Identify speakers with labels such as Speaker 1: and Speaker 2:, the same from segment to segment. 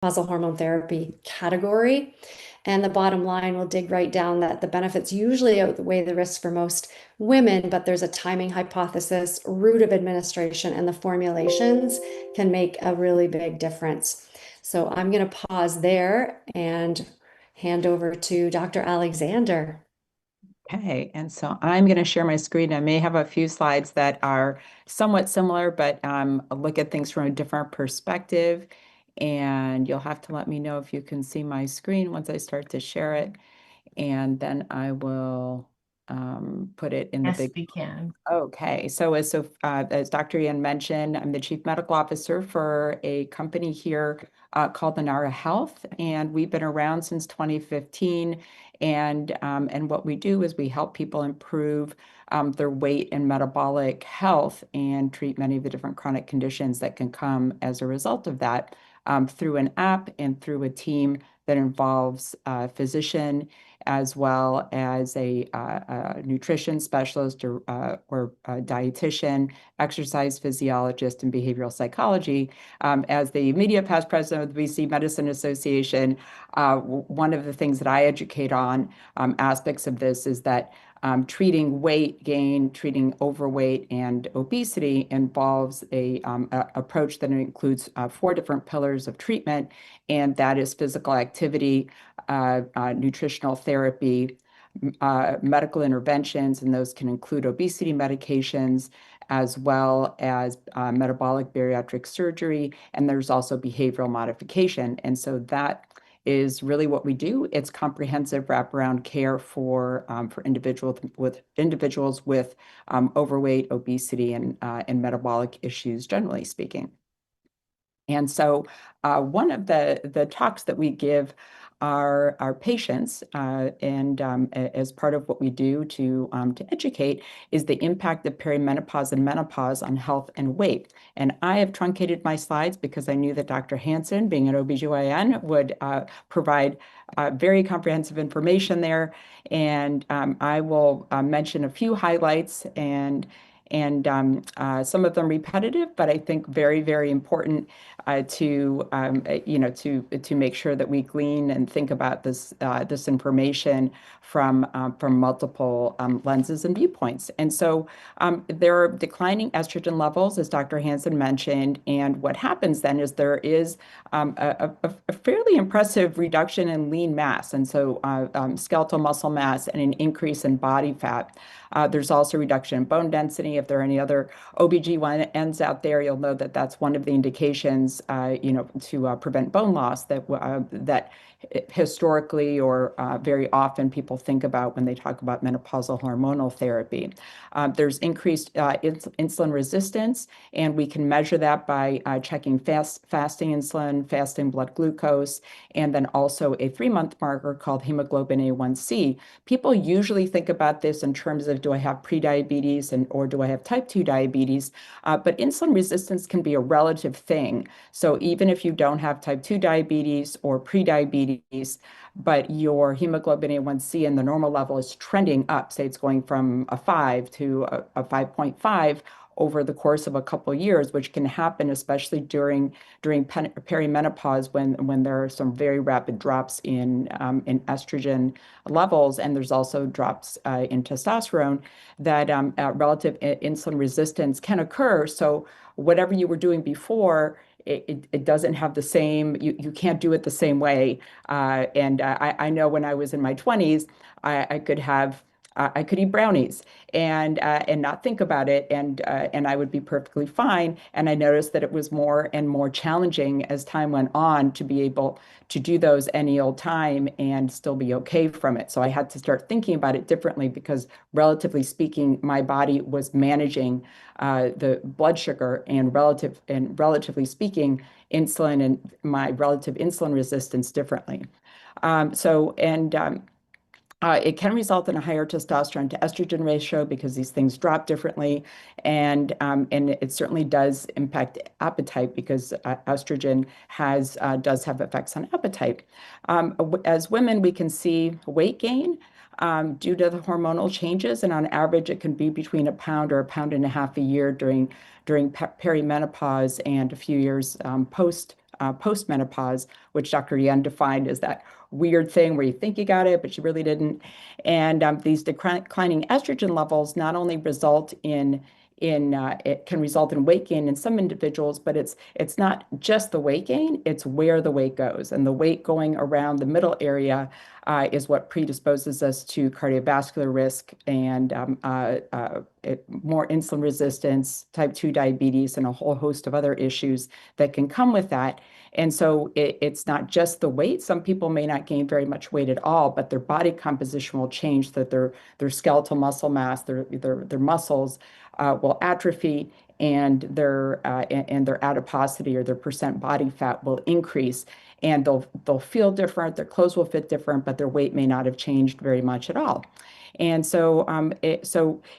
Speaker 1: post-menopausal hormone therapy category. And the bottom line will dig right down that the benefits usually outweigh the risks for most women, but there's a timing hypothesis, route of administration, and the formulations can make a really big difference. So I'm going to pause there and hand over to Dr. Alexander.
Speaker 2: Okay, and so I'm going to share my screen. I may have a few slides that are somewhat similar, but look at things from a different perspective. And you'll have to let me know if you can see my screen once I start to share it. And then I will put it in the
Speaker 3: Yes,
Speaker 2: big.
Speaker 3: we can.
Speaker 2: Okay, so as Dr. Ian mentioned, I'm the Chief Medical Officer for a company here called Lenara Health, and we've been around since 2015. And what we do is we help people improve their weight and metabolic health and treat many of the different chronic conditions that can come as a result of that through an app and through a team that involves a physician as well as a nutrition specialist or a dietitian, exercise physiologist, and behavioral psychology. As the media past president of the BC Medicine Association, one of the things that I educate on aspects of this is that treating weight gain, treating overweight and obesity involves a approach that includes four different pillars of treatment, and that is physical activity, nutritional therapy, medical interventions, and those can include obesity medications, as well as metabolic bariatric surgery, and there's also behavioral modification. And so that is really what we do. It's comprehensive wraparound care for individuals with overweight, obesity, and metabolic issues, generally speaking. And so one of the talks that we give our patients, as part of what we do to educate, is the impact of perimenopause and menopause on health and weight. And I have truncated my slides because I knew that Dr. Hansen, being an OBGYN, would provide very comprehensive information there. And I will mention a few highlights and some of them repetitive, but I think very, very important to make sure that we glean and think about this information from multiple lenses and viewpoints. And so there are declining estrogen levels, as Dr. Hansen mentioned, and what happens then is there is a fairly impressive reduction in lean mass, and so skeletal muscle mass and an increase in body fat. There's also reduction in bone density. If there are any other OB/GYNs out there, you'll know that that's one of the indications, to prevent bone loss that historically or very often people think about when they talk about menopausal hormonal therapy. There's increased insulin resistance, and we can measure that by checking fasting insulin, fasting blood glucose, and then also a 3-month marker called hemoglobin A1C. People usually think about this in terms of, do I have prediabetes or do I have type 2 diabetes? But insulin resistance can be a relative thing. So even if you don't have type 2 diabetes or prediabetes, but your hemoglobin A1C in the normal level is trending up, say it's going from a 5 to a 5.5 over the course of a couple of years, which can happen especially during perimenopause when there are some very rapid drops in estrogen levels, and there's also drops in testosterone, that relative insulin resistance can occur. So whatever you were doing before, it doesn't have the same, you can't do it the same way. And I know when I was in my 20s, I could eat brownies and not think about it, and I would be perfectly fine. And I noticed that it was more and more challenging as time went on to be able to do those any old time and still be okay from it. So I had to start thinking about it differently because, relatively speaking, my body was managing the blood sugar and relatively speaking, insulin and my relative insulin resistance differently. It can result in a higher testosterone to estrogen ratio because these things drop differently, and it certainly does impact appetite because estrogen does have effects on appetite. As women, we can see weight gain due to the hormonal changes, and on average, it can be between a pound or a pound and a half a year during perimenopause and a few years post-menopause, which Dr. Yen defined as that weird thing where you think you got it, but you really didn't. And these declining estrogen levels not only result in it can result in weight gain in some individuals, but it's not just the weight gain, it's where the weight goes. And the weight going around the middle area is what predisposes us to cardiovascular risk and more insulin resistance, type 2 diabetes, and a whole host of other issues that can come with that. And so it's not just the weight. Some people may not gain very much weight at all, but their body composition will change, that their skeletal muscle mass, their muscles will atrophy, and their adiposity, or their percent body fat, will increase, and they'll feel different, their clothes will fit different, but their weight may not have changed very much at all. And so,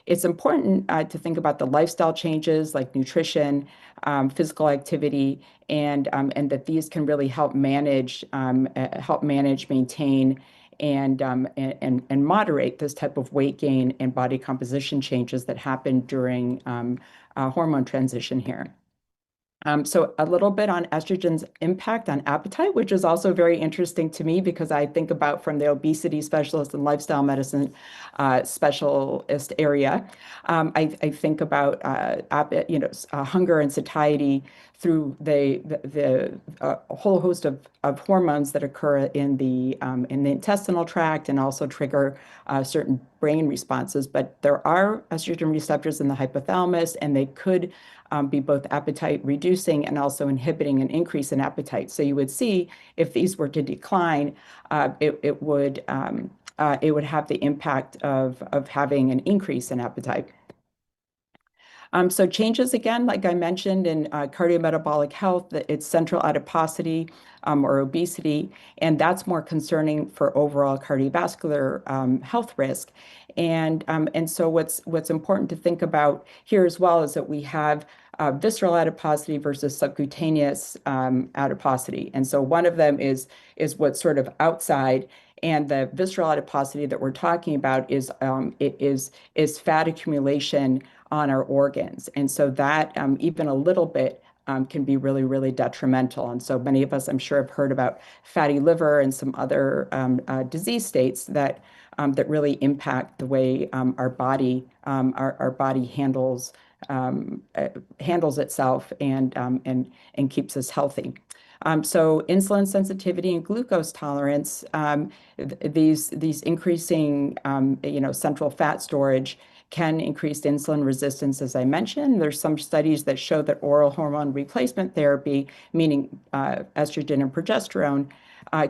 Speaker 2: it's important to think about the lifestyle changes like nutrition, physical activity, and that these can really help manage, maintain, and moderate this type of weight gain and body composition changes that happen during hormone transition here. So a little bit on estrogen's impact on appetite, which is also very interesting to me because I think about from the obesity specialist and lifestyle medicine specialist area. I think about hunger and satiety through the whole host of hormones that occur in the intestinal tract and also trigger certain brain responses. But there are estrogen receptors in the hypothalamus, and they could be both appetite reducing and also inhibiting an increase in appetite. So you would see if these were to decline, it would have the impact of having an increase in appetite. So changes, again, like I mentioned, in cardiometabolic health, it's central adiposity or obesity, and that's more concerning for overall cardiovascular health risk. And so what's important to think about here as well is that we have visceral adiposity versus subcutaneous adiposity. And so one of them is what's sort of outside, and the visceral adiposity that we're talking about is fat accumulation on our organs. And so that even a little bit can be really, really detrimental. And so many of us, I'm sure, have heard about fatty liver and some other disease states that really impact the way our body handles itself and keeps us healthy. So insulin sensitivity and glucose tolerance, these increasing central fat storage can increase insulin resistance, as I mentioned. There's some studies that show that oral hormone replacement therapy, meaning estrogen and progesterone,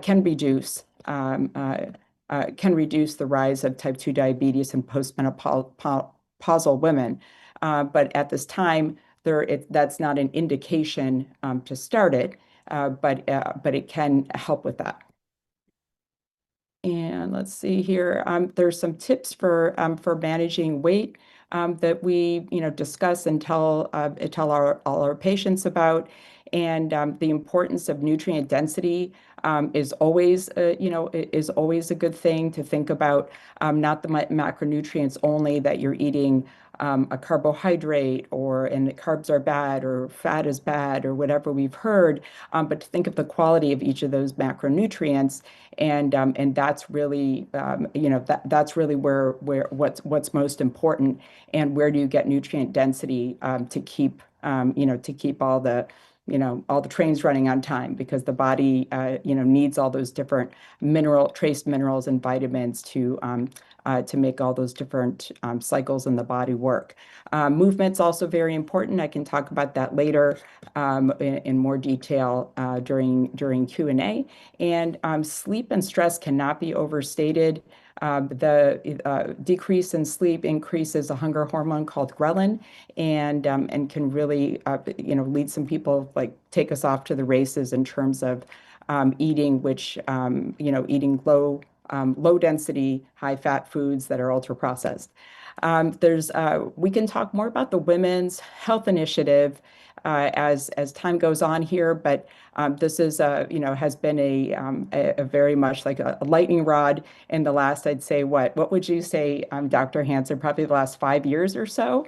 Speaker 2: can reduce the rise of type 2 diabetes in postmenopausal women. But at this time, that's not an indication to start it, but it can help with that. And let's see here. There's some tips for managing weight that we discuss and tell all our patients about. And the importance of nutrient density is always a good thing to think about. Not the macronutrients only, that you're eating a carbohydrate, and the carbs are bad or fat is bad or whatever we've heard, but to think of the quality of each of those macronutrients, and that's really that's really where what's most important, and where do you get nutrient density to keep all the all the trains running on time, because the body needs all those different trace minerals and vitamins to make all those different cycles in the body work. Movement's also very important. I can talk about that later in more detail during Q&A. And sleep and stress cannot be overstated. The decrease in sleep increases a hunger hormone called ghrelin, and can really lead some people, like, take us off to the races in terms of eating, eating low density, high fat foods that are ultra processed. We can talk more about the Women's Health Initiative as time goes on here, but this is has been a very much like a lightning rod in the last, I'd say, what would you say, Dr. Hansen, probably the last 5 years or so,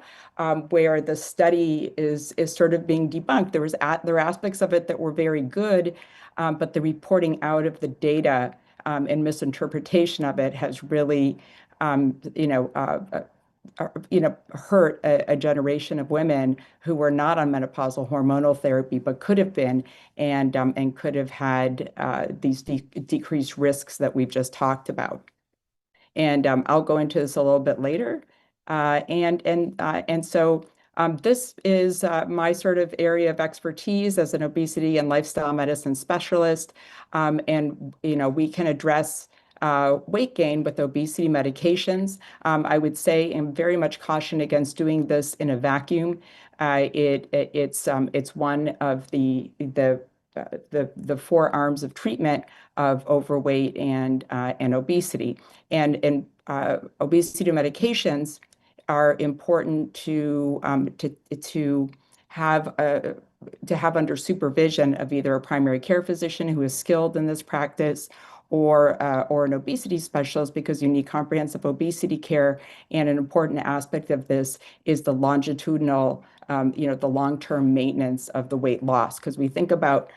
Speaker 2: where the study is sort of being debunked. There were aspects of it that were very good, but the reporting out of the data and misinterpretation of it has really, um, you know, uh, uh, hurt a generation of women who were not on menopausal hormonal therapy, but could have been, and could have had these decreased risks that we've just talked about. And I'll go into this a little bit later. And so this is my sort of area of expertise as an obesity and lifestyle medicine specialist. And we can address weight gain with obesity medications. I would say and very much caution against doing this in a vacuum. It's one of the four arms of treatment of overweight and obesity. And obesity medications are important to have to have under supervision of either a primary care physician who is skilled in this practice or an obesity specialist, because you need comprehensive obesity care. And an important aspect of this is the longitudinal, the long-term maintenance of the weight loss, because we think about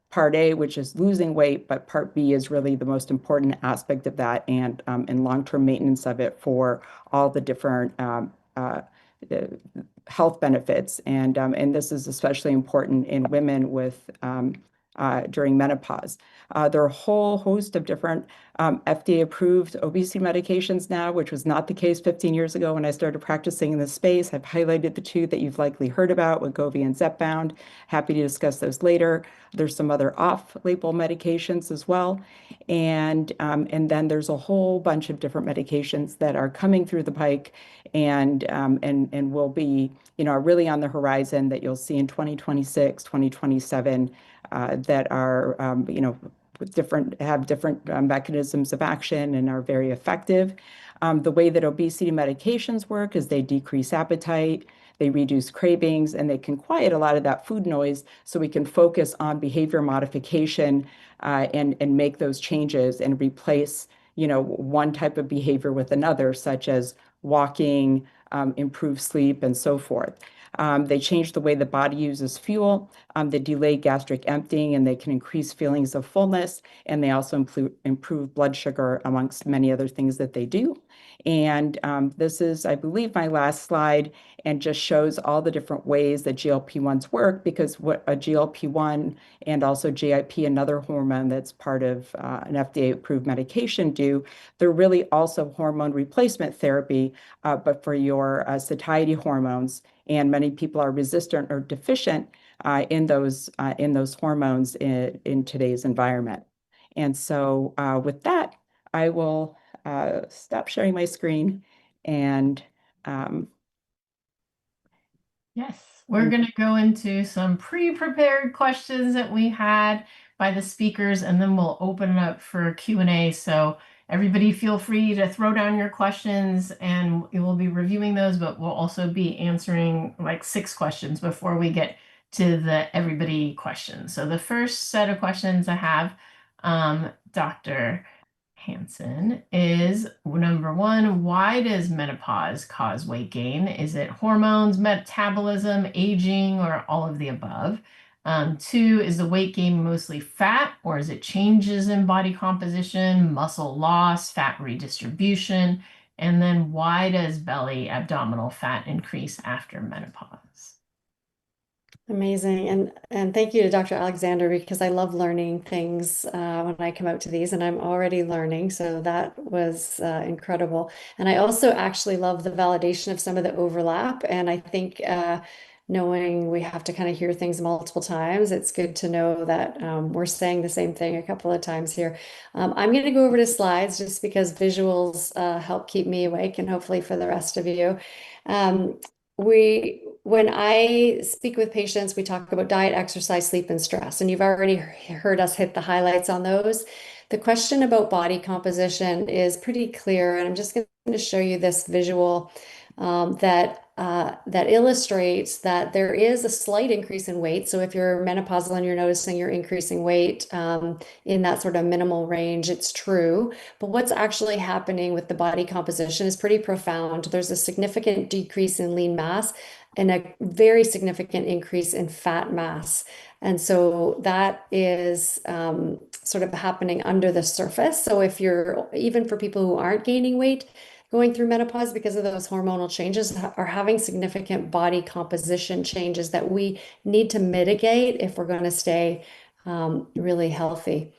Speaker 2: Part A, which is losing weight, but Part B is really the most important aspect of that, and long-term maintenance of it for all the different health benefits. And this is especially important in women with during menopause. There are a whole host of different FDA-approved obesity medications now, which was not the case 15 years ago when I started practicing in this space. I've highlighted the two that you've likely heard about, Wegovy and Zepbound. Happy to discuss those later. There's some other off-label medications as well. And then there's a whole bunch of different medications that are coming through the pike and will be, are really on the horizon that you'll see in 2026, 2027, that are, have different mechanisms of action and are very effective. The way that obesity medications work is they decrease appetite, they reduce cravings, and they can quiet a lot of that food noise so we can focus on behavior modification and make those changes and replace, one type of behavior with another, such as walking, improve sleep, and so forth. They change the way the body uses fuel. They delay gastric emptying, and they can increase feelings of fullness. And they also improve blood sugar, amongst many other things that they do. And this is, I believe, my last slide, and just shows all the different ways that GLP-1s work, because what a GLP-1 and also GIP, another hormone that's part of an FDA-approved medication, do, they're really also hormone replacement therapy, but for your satiety hormones. And many people are resistant or deficient in those hormones in today's environment. And so with that, I will stop sharing my screen and
Speaker 3: Yes, we're going to go into some pre-prepared questions that we had by the speakers, and then we'll open it up for Q&A. So everybody feel free to throw down your questions, and we will be reviewing those, but we'll also be answering like 6 questions before we get to the everybody questions. So the first set of questions I have, Dr. Hansen, is number 1, why does menopause cause weight gain? Is it hormones, metabolism, aging, or all of the above? 2, is the weight gain mostly fat, or is it changes in body composition, muscle loss, fat redistribution? And then why does belly abdominal fat increase after menopause?
Speaker 1: Amazing. And thank you to Dr. Alexander, because I love learning things when I come out to these, and I'm already learning. So that was incredible. And I also actually love the validation of some of the overlap. And I think knowing we have to kind of hear things multiple times, it's good to know that we're saying the same thing a couple of times here. I'm going to go over to slides just because visuals help keep me awake, and hopefully for the rest of you. When I speak with patients, we talk about diet, exercise, sleep, and stress, and you've already heard us hit the highlights on those. The question about body composition is pretty clear, and I'm just going to show you this visual that illustrates that there is a slight increase in weight. So if you're menopausal and you're noticing you're increasing weight in that sort of minimal range, it's true. But what's actually happening with the body composition is pretty profound. There's a significant decrease in lean mass and a very significant increase in fat mass. And so that is sort of happening under the surface. So if you're, even for people who aren't gaining weight, going through menopause because of those hormonal changes are having significant body composition changes that we need to mitigate if we're going to stay really healthy.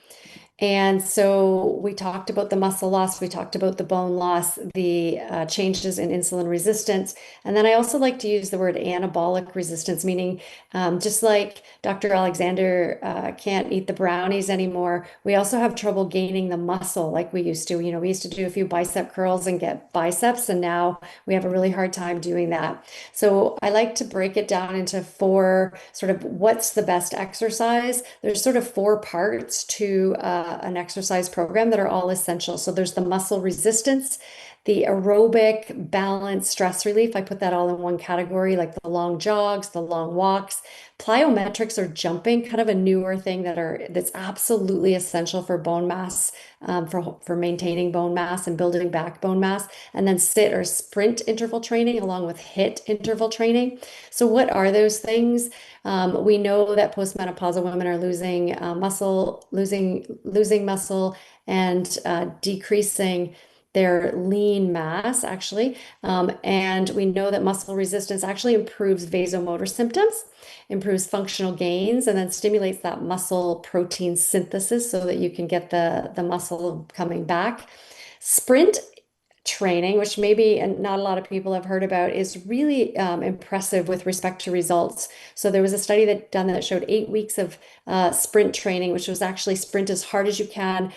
Speaker 1: And so we talked about the muscle loss, we talked about the bone loss, the changes in insulin resistance. And then I also like to use the word anabolic resistance, meaning just like Dr. Alexander can't eat the brownies anymore, we also have trouble gaining the muscle like we used to. You know, we used to do a few bicep curls and get biceps, and now we have a really hard time doing that. So I like to break it down into four sort of what's the best exercise. There's sort of four parts to an exercise program that are all essential. So there's the muscle resistance, the aerobic balance, stress relief. I put that all in one category, like the long jogs, the long walks. Plyometrics or jumping, kind of a newer thing that's absolutely essential for bone mass, for maintaining bone mass and building back bone mass. And then sit or sprint interval training along with HIIT interval training. So what are those things? We know that postmenopausal women are losing losing muscle and decreasing their lean mass, actually. And we know that muscle resistance actually improves vasomotor symptoms, improves functional gains, and then stimulates that muscle protein synthesis so that you can get the muscle coming back. Sprint training, which maybe not a lot of people have heard about, is really impressive with respect to results. So there was a study that showed 8 weeks of sprint training, which was actually sprint as hard as you can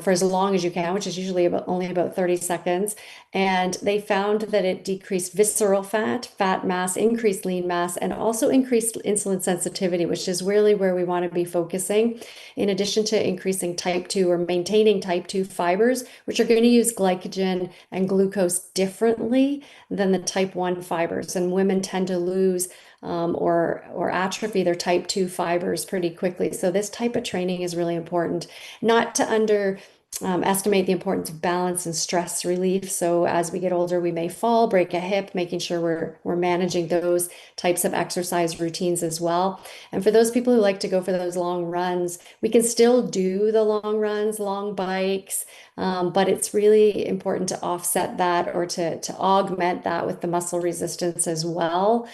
Speaker 1: for as long as you can, which is usually only about 30 seconds. And they found that it decreased visceral fat, fat mass, increased lean mass, and also increased insulin sensitivity, which is really where we want to be focusing, in addition to increasing type 2 or maintaining type 2 fibers, which are going to use glycogen and glucose differently than the type 1 fibers. And women tend to lose or atrophy their type 2 fibers pretty quickly. So this type of training is really important, not to estimate the importance of balance and stress relief. So as we get older, we may fall, break a hip, making sure we're managing those types of exercise routines as well. And for those people who like to go for those long runs, we can still do the long runs, long bikes, but it's really important to offset that or to augment that with the muscle resistance as well,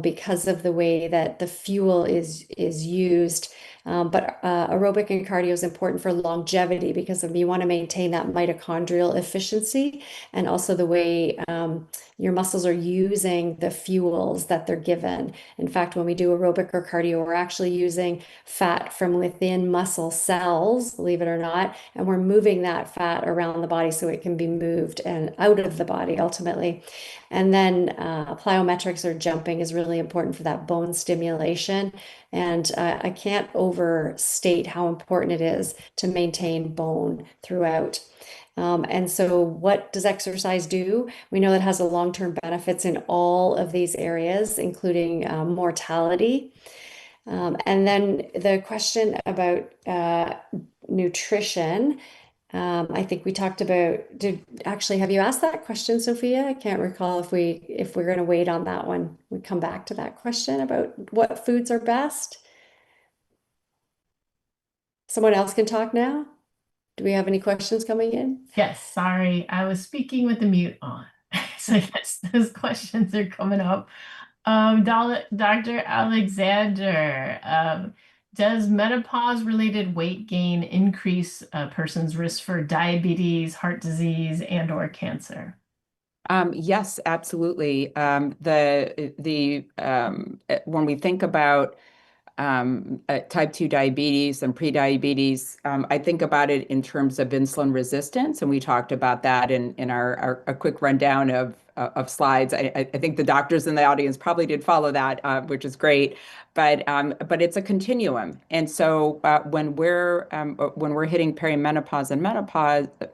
Speaker 1: because of the way that the fuel is used. But aerobic and cardio is important for longevity because you want to maintain that mitochondrial efficiency and also the way your muscles are using the fuels that they're given. In fact, when we do aerobic or cardio, we're actually using fat from within muscle cells, believe it or not, and we're moving that fat around the body so it can be moved and out of the body ultimately. And then plyometrics or jumping is really important for that bone stimulation. And I can't overstate how important it is to maintain bone throughout. And so what does exercise do? We know that it has a long-term benefits in all of these areas, including mortality. And then the question about nutrition, I think we talked about, have you asked that question, Sophia? I can't recall if we're going to wait on that one. We come back to that question about what foods are best. Someone else can talk now. Do we have any questions coming in?
Speaker 3: Yes, sorry, I was speaking with the mute on. So yes, those questions are coming up. Dr. Alexander, does menopause-related weight gain increase a person's risk for diabetes, heart disease, and/or cancer?
Speaker 2: Yes, absolutely. When we think about type 2 diabetes and prediabetes. I think about it in terms of insulin resistance, and we talked about that in our a quick rundown of slides. I think the doctors in the audience probably did follow that, which is great. But it's a continuum, and so when we're hitting perimenopause and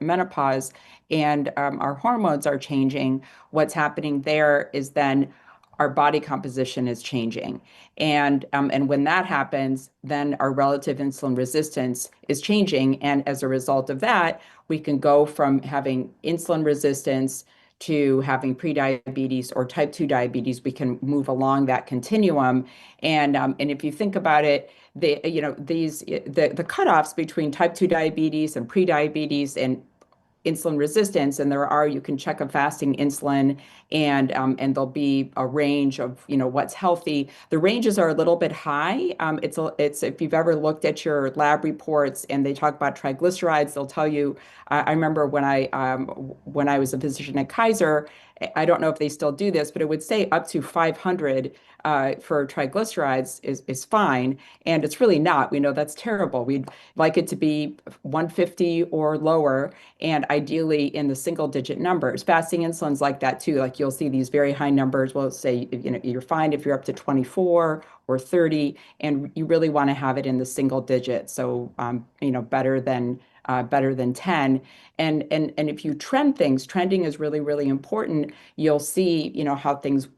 Speaker 2: menopause, and our hormones are changing, what's happening there is then our body composition is changing. And when that happens, then our relative insulin resistance is changing. And as a result of that, we can go from having insulin resistance to having prediabetes or type 2 diabetes. We can move along that continuum. And if you think about it, the cutoffs between type 2 diabetes and prediabetes and insulin resistance, and you can check a fasting insulin, and there'll be a range of what's healthy. The ranges are a little bit high. It's if you've ever looked at your lab reports and they talk about triglycerides, they'll tell you. I remember when I was a physician at Kaiser. I don't know if they still do this, but it would say up to 500 for triglycerides is fine, and it's really not. We know that's terrible. We'd like it to be 150 or lower, and ideally in the single digit numbers. Fasting insulin's like that too. Like you'll see these very high numbers. We'll say, you're fine if you're up to 24 or 30, and you really want to have it in the single digits. So, better than 10. And if you trending is really, really important. You'll see, how things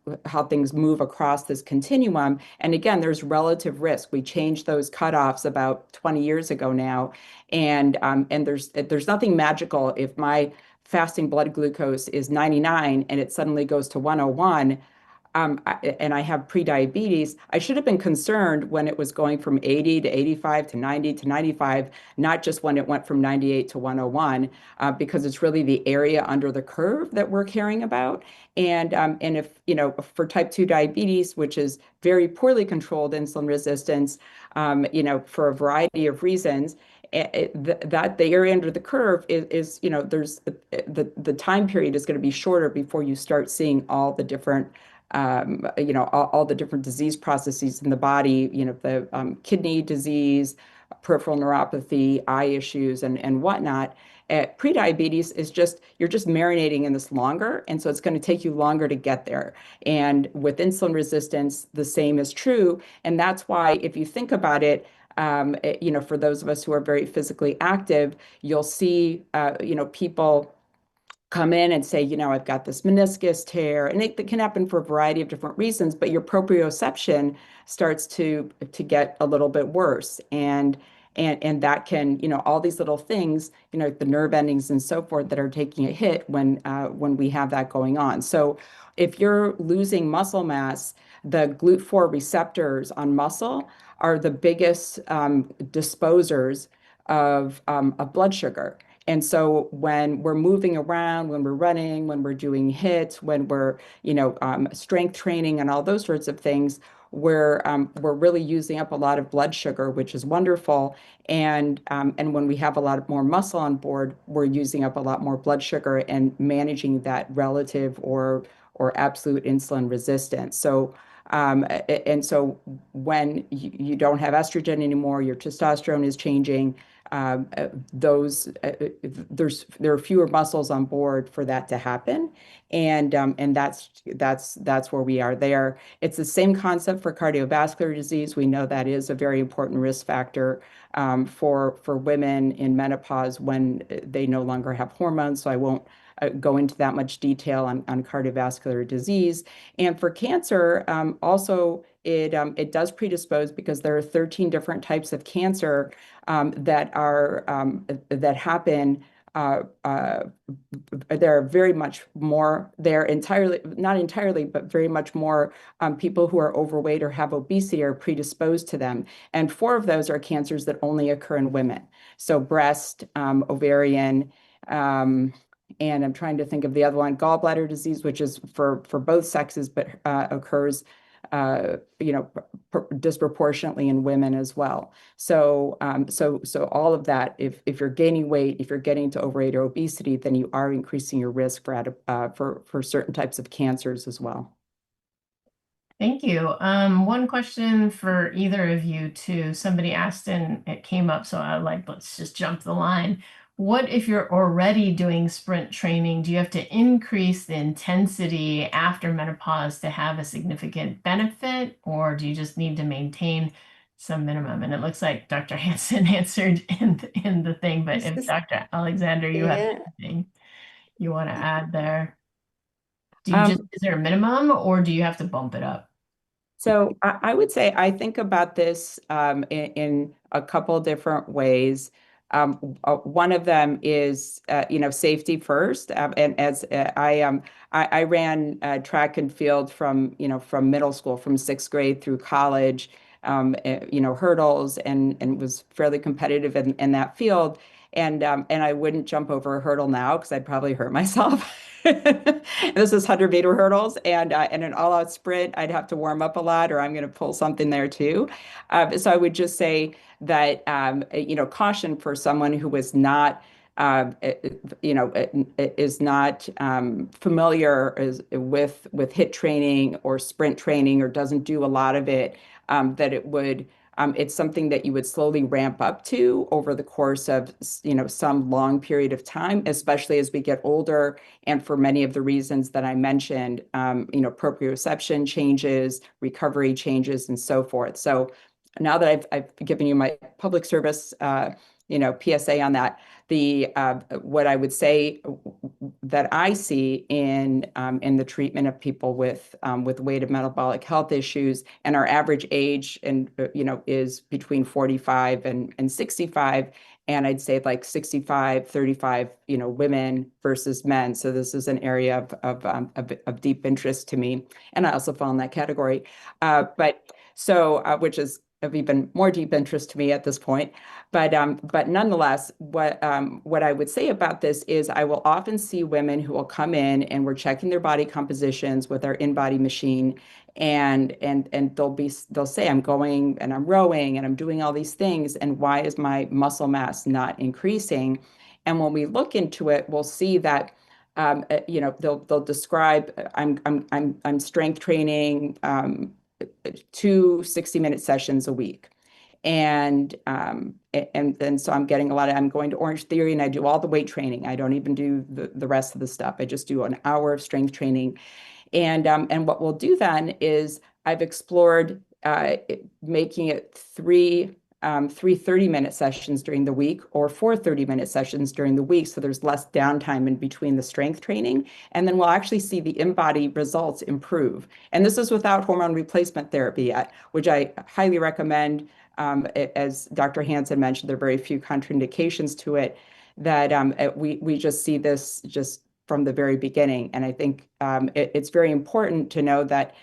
Speaker 2: move across this continuum. And again, there's relative risk. We changed those cutoffs about 20 years ago now. And there's nothing magical if my fasting blood glucose is 99 and it suddenly goes to 101. And I have prediabetes. I should have been concerned when it was going from 80 to 85 to 90 to 95, not just when it went from 98 to 101, because it's really the area under the curve that we're caring about. And if, for type 2 diabetes, which is very poorly controlled insulin resistance, for a variety of reasons, that the area under the curve is there's the time period is going to be shorter before you start seeing all the different all the different disease processes in the body, the kidney disease, peripheral neuropathy, eye issues, and whatnot. Prediabetes is you're just marinating in this longer, and so it's going to take you longer to get there. And with insulin resistance, the same is true. And that's why, if you think about it, for those of us who are very physically active, you'll see, people come in and say, I've got this meniscus tear, and it can happen for a variety of different reasons, but your proprioception starts to get a little bit worse. And that can, all these little things, the nerve endings and so forth that are taking a hit when we have that going on. So if you're losing muscle mass, the GLUT4 receptors on muscle are the biggest disposers of blood sugar. And so when we're moving around, when we're running, when we're doing HIIT, when we're, strength training and all those sorts of things, we're really using up a lot of blood sugar, which is wonderful. And when we have a lot more muscle on board, we're using up a lot more blood sugar and managing that relative or absolute insulin resistance. So when you don't have estrogen anymore, your testosterone is changing. There are fewer muscles on board for that to happen, and that's where we are there. It's the same concept for cardiovascular disease. We know that is a very important risk factor for women in menopause when they no longer have hormones. So I won't go into that much detail on cardiovascular disease. And for cancer, also it does predispose because there are 13 different types of cancer that happen. There are very much more. They're entirely, not entirely, but very much more people who are overweight or have obesity are predisposed to them. And 4 of those are cancers that only occur in women. So breast, ovarian, and I'm trying to think of the other one, gallbladder disease, which is for both sexes, but occurs disproportionately in women as well. So all of that, if you're gaining weight, if you're getting to overweight or obesity, then you are increasing your risk for certain types of cancers as well.
Speaker 3: Thank you. One question for either of you too. Somebody asked and it came up, so I like, let's just jump the line. What if you're already doing sprint training? Do you have to increase the intensity after menopause to have a significant benefit, or do you just need to maintain some minimum? And it looks like Dr. Hansen answered in the thing, but
Speaker 1: This
Speaker 3: if
Speaker 1: is,
Speaker 3: Dr. Alexander, you have
Speaker 1: yeah.
Speaker 3: anything you want to add there? Do you just,
Speaker 2: Um,
Speaker 3: is there a minimum or do you have to bump it up?
Speaker 2: So I would say I think about this in a couple different ways. One of them is, safety first. And as I ran track and field from, from middle school, from sixth grade through college, hurdles, and was fairly competitive in that field. And I wouldn't jump over a hurdle now because I'd probably hurt myself. This is 100-meter hurdles, and an all-out sprint, I'd have to warm up a lot, or I'm going to pull something there too. So I would just say that caution for someone who is not is not familiar with HIIT training or sprint training, or doesn't do a lot of it, that it's something that you would slowly ramp up to over the course of, some long period of time, especially as we get older. And for many of the reasons that I mentioned, proprioception changes, recovery changes, and so forth. So now that I've given you my public service, PSA on that, the what I would say that I see in the treatment of people with weight and metabolic health issues, and our average age is between 45 and 65, and I'd say like 65, 35, women versus men. So this is an area of deep interest to me, and I also fall in that category. Which is of even more deep interest to me at this point. But nonetheless, what I would say about this is I will often see women who will come in and we're checking their body compositions with our in-body machine, and they'll say, I'm going and I'm rowing and I'm doing all these things, and why is my muscle mass not increasing? And when we look into it, we'll see that they'll describe, I'm strength training 2 60-minute sessions a week. And then so I'm going to Orange Theory and I do all the weight training. I don't even do the rest of the stuff. I just do an hour of strength training. And what we'll do then is I've explored making it three 30-minute sessions during the week, or 4 30-minute sessions during the week. So there's less downtime in between the strength training. And then we'll actually see the in-body results improve. And this is without hormone replacement therapy yet, which I highly recommend. As Dr. Hansen mentioned, there are very few contraindications to it, that we just see this just from the very beginning. And I think it's very important to know that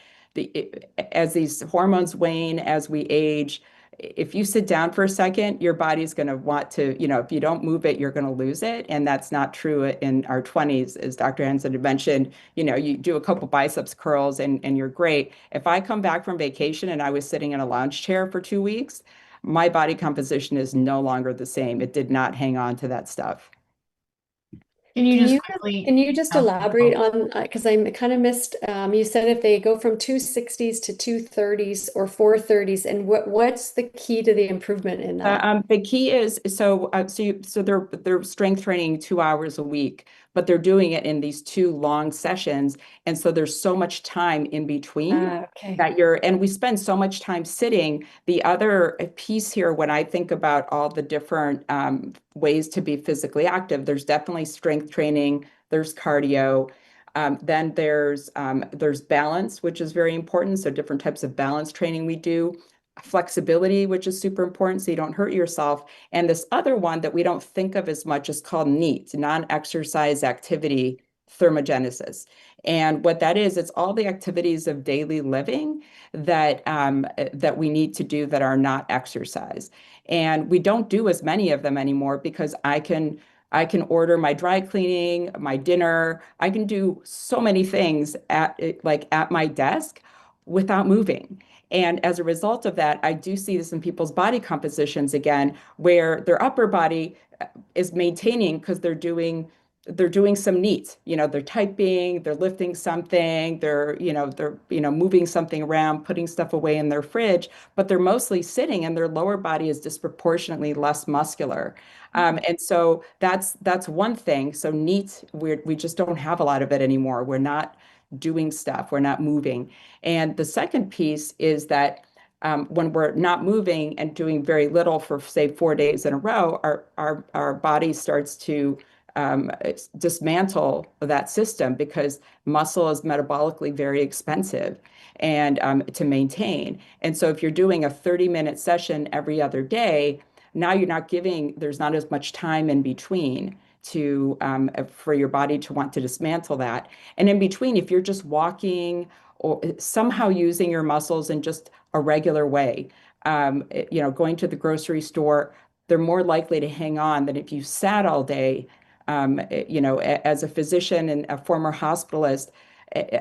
Speaker 2: as these hormones wane, as we age, if you sit down for a second, your body's going to want to, if you don't move it, you're going to lose it. And that's not true in our 20s. As Dr. Hansen had mentioned, you do a couple biceps curls and you're great. If I come back from vacation and I was sitting in a lounge chair for 2 weeks, my body composition is no longer the same. It did not hang on to that stuff.
Speaker 3: Can you
Speaker 1: Can
Speaker 3: just
Speaker 1: you
Speaker 3: quickly,
Speaker 1: can you just elaborate on, because I kind of missed, you said if they go from 260s to 230s or 430s, and what's the key to the improvement in that?
Speaker 2: The key is so they're strength training 2 hours a week, but they're doing it in these two long sessions, and so there's so much time in between
Speaker 1: Okay.
Speaker 2: and we spend so much time sitting. The other piece here, when I think about all the different ways to be physically active, there's definitely strength training, there's cardio. Then there's balance, which is very important. So different types of balance training we do, flexibility, which is super important so you don't hurt yourself. And this other one that we don't think of as much is called NEAT, non-exercise activity thermogenesis. And what that is, it's all the activities of daily living that we need to do that are not exercise. And we don't do as many of them anymore because I can order my dry cleaning, my dinner. I can do so many things at my desk without moving. And as a result of that, I do see this in people's body compositions again, where their upper body is maintaining because they're doing they're doing some neat, they're typing, they're lifting something, they're moving something around, putting stuff away in their fridge, but they're mostly sitting and their lower body is disproportionately less muscular. And so that's one thing. So neat, we just don't have a lot of it anymore. We're not doing stuff, we're not moving. And the second piece is that when we're not moving and doing very little for, say, 4 days in a row, our body starts to dismantle that system because muscle is metabolically very expensive and to maintain. And so if you're doing a 30-minute session every other day, now there's not as much time in between to for your body to want to dismantle that. And in between, if you're just walking or somehow using your muscles in just a regular way, going to the grocery store, they're more likely to hang on than if you sat all day. As a physician and a former hospitalist, eh,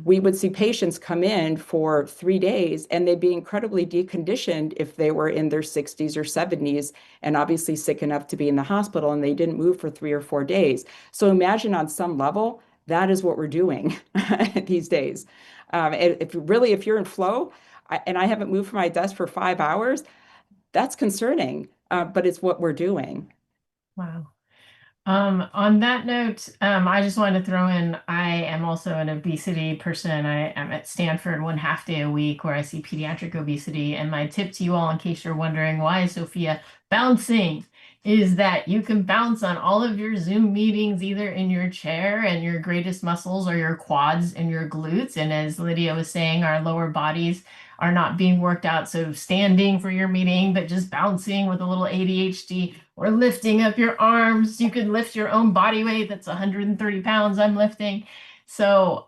Speaker 2: we would see patients come in for 3 days and they'd be incredibly deconditioned if they were in their 60s or 70s and obviously sick enough to be in the hospital and they didn't move for 3 or 4 days. So imagine on some level, that is what we're doing these days. If you're in flow, and I haven't moved from my desk for 5 hours, that's concerning, but it's what we're doing.
Speaker 3: Wow. On that note, I just wanted to throw in, I am also an obesity person. I am at Stanford 1/2 day a week where I see pediatric obesity. And my tip to you all, in case you're wondering why is Sophia bouncing, is that you can bounce on all of your Zoom meetings, either in your chair and your greatest muscles or your quads and your glutes. And as Lydia was saying, our lower bodies are not being worked out. So standing for your meeting, but just bouncing with a little ADHD or lifting up your arms. You can lift your own body weight. That's 130 pounds I'm lifting. So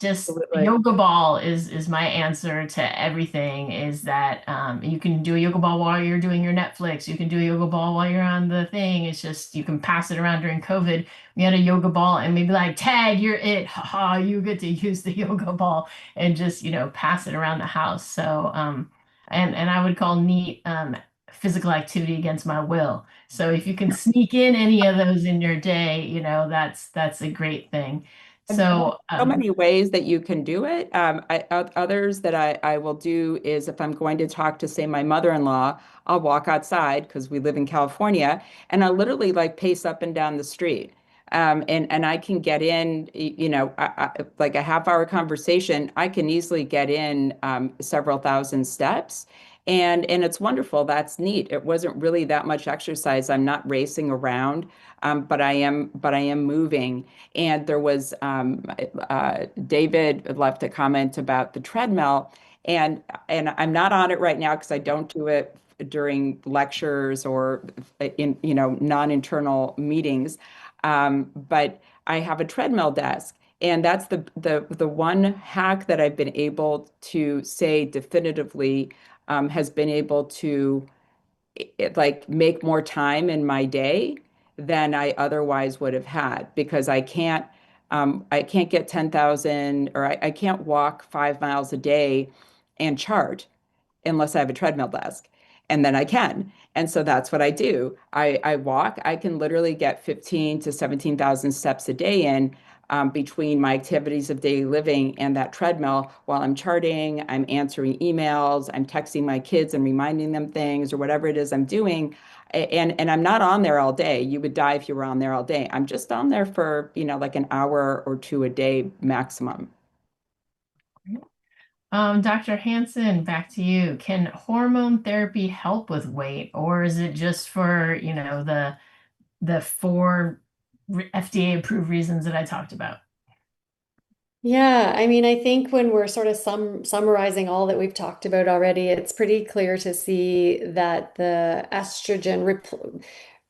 Speaker 3: just
Speaker 2: Absolutely.
Speaker 3: yoga ball is my answer to everything, is that you can do a yoga ball while you're doing your Netflix. You can do a yoga ball while you're on the thing. It's just you can pass it around. During COVID, we had a yoga ball and maybe like, tag, you're it. Haha, you get to use the yoga ball and just, pass it around the house. So and I would call neat physical activity against my will. So if you can sneak in any of those in your day, that's a great thing.
Speaker 2: And there's
Speaker 3: So
Speaker 2: so many ways that you can do it. Others that I will do is if I'm going to talk to, say, my mother-in-law, I'll walk outside because we live in California, and I literally like pace up and down the street. And I can get in, like a half-hour conversation, I can easily get in several thousand steps. And it's wonderful. That's neat. It wasn't really that much exercise. I'm not racing around, but I am moving. And there was David left a comment about the treadmill, and I'm not on it right now because I don't do it during lectures or in non-internal meetings. But I have a treadmill desk, and that's the one hack that I've been able to say definitively has been able to like make more time in my day than I otherwise would have had because I can't get 10,000 or I can't walk 5 miles a day and chart unless I have a treadmill desk. And then I can. And so that's what I do. I walk. I can literally get 15 to 17,000 steps a day in between my activities of daily living and that treadmill while I'm charting, I'm answering emails, I'm texting my kids and reminding them things or whatever it is I'm doing. And I'm not on there all day. You would die if you were on there all day. I'm just on there for, like an hour or two a day maximum.
Speaker 3: Dr. Hansen, back to you. Can hormone therapy help with weight, or is it just for, the four FDA approved reasons that I talked about?
Speaker 1: Yeah, I mean, I think when we're sort of summarizing all that we've talked about already, it's pretty clear to see that the estrogen,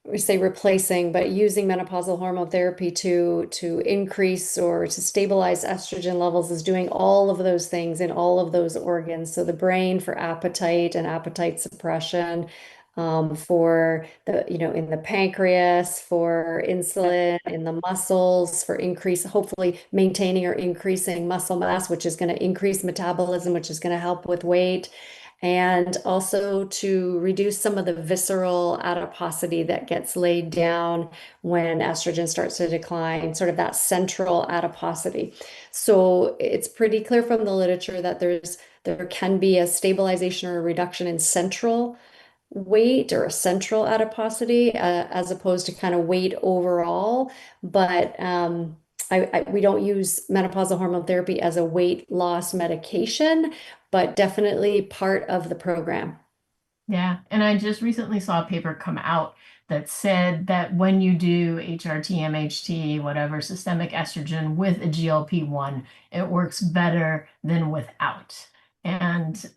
Speaker 1: we say replacing, but using menopausal hormone therapy to increase or to stabilize estrogen levels is doing all of those things in all of those organs. So the brain for appetite and appetite suppression, for in the pancreas, for insulin in the muscles, for increase, hopefully maintaining or increasing muscle mass, which is going to increase metabolism, which is going to help with weight. and also to reduce some of the visceral adiposity that gets laid down when estrogen starts to decline, sort of that central adiposity. So it's pretty clear from the literature that there can be a stabilization or a reduction in central weight or a central adiposity as opposed to kind of weight overall. But we don't use menopausal hormone therapy as a weight loss medication, but definitely part of the program.
Speaker 3: Yeah, and I just recently saw a paper come out that said that when you do HRT, MHT, whatever, systemic estrogen with a GLP-1, it works better than without. And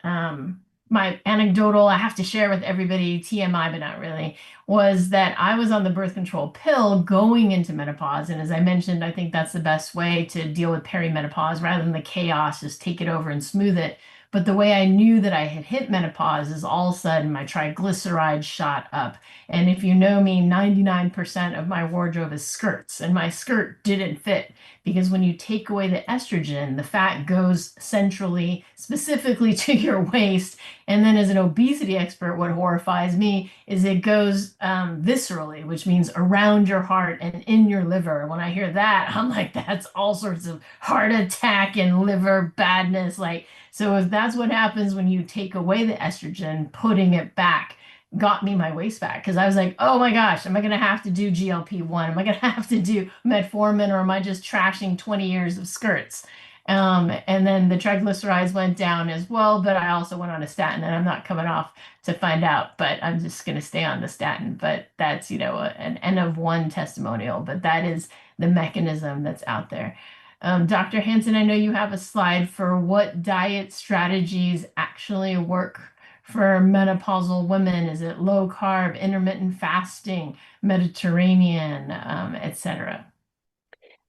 Speaker 3: my anecdotal, I have to share with everybody, TMI, but not really, was that I was on the birth control pill going into menopause. And as I mentioned, I think that's the best way to deal with perimenopause rather than the chaos, just take it over and smooth it. But the way I knew that I had hit menopause is all of a sudden my triglycerides shot up. And if you know me, 99% of my wardrobe is skirts, and my skirt didn't fit because when you take away the estrogen, the fat goes centrally, specifically to your waist. And then, as an obesity expert, what horrifies me is it goes viscerally, which means around your heart and in your liver. When I hear that, I'm like, that's all sorts of heart attack and liver badness. Like, so if that's what happens when you take away the estrogen, putting it back got me my waist back because I was like, oh my gosh, am I going to have to do GLP-1? Am I going to have to do metformin, or am I just trashing 20 years of skirts? And then the triglycerides went down as well, but I also went on a statin, and I'm not coming off to find out, but I'm just going to stay on the statin. But that's, an N of one testimonial, but that is the mechanism that's out there. Dr. Hansen, I know you have a slide for what diet strategies actually work for menopausal women. Is it low carb, intermittent fasting, Mediterranean, etc.?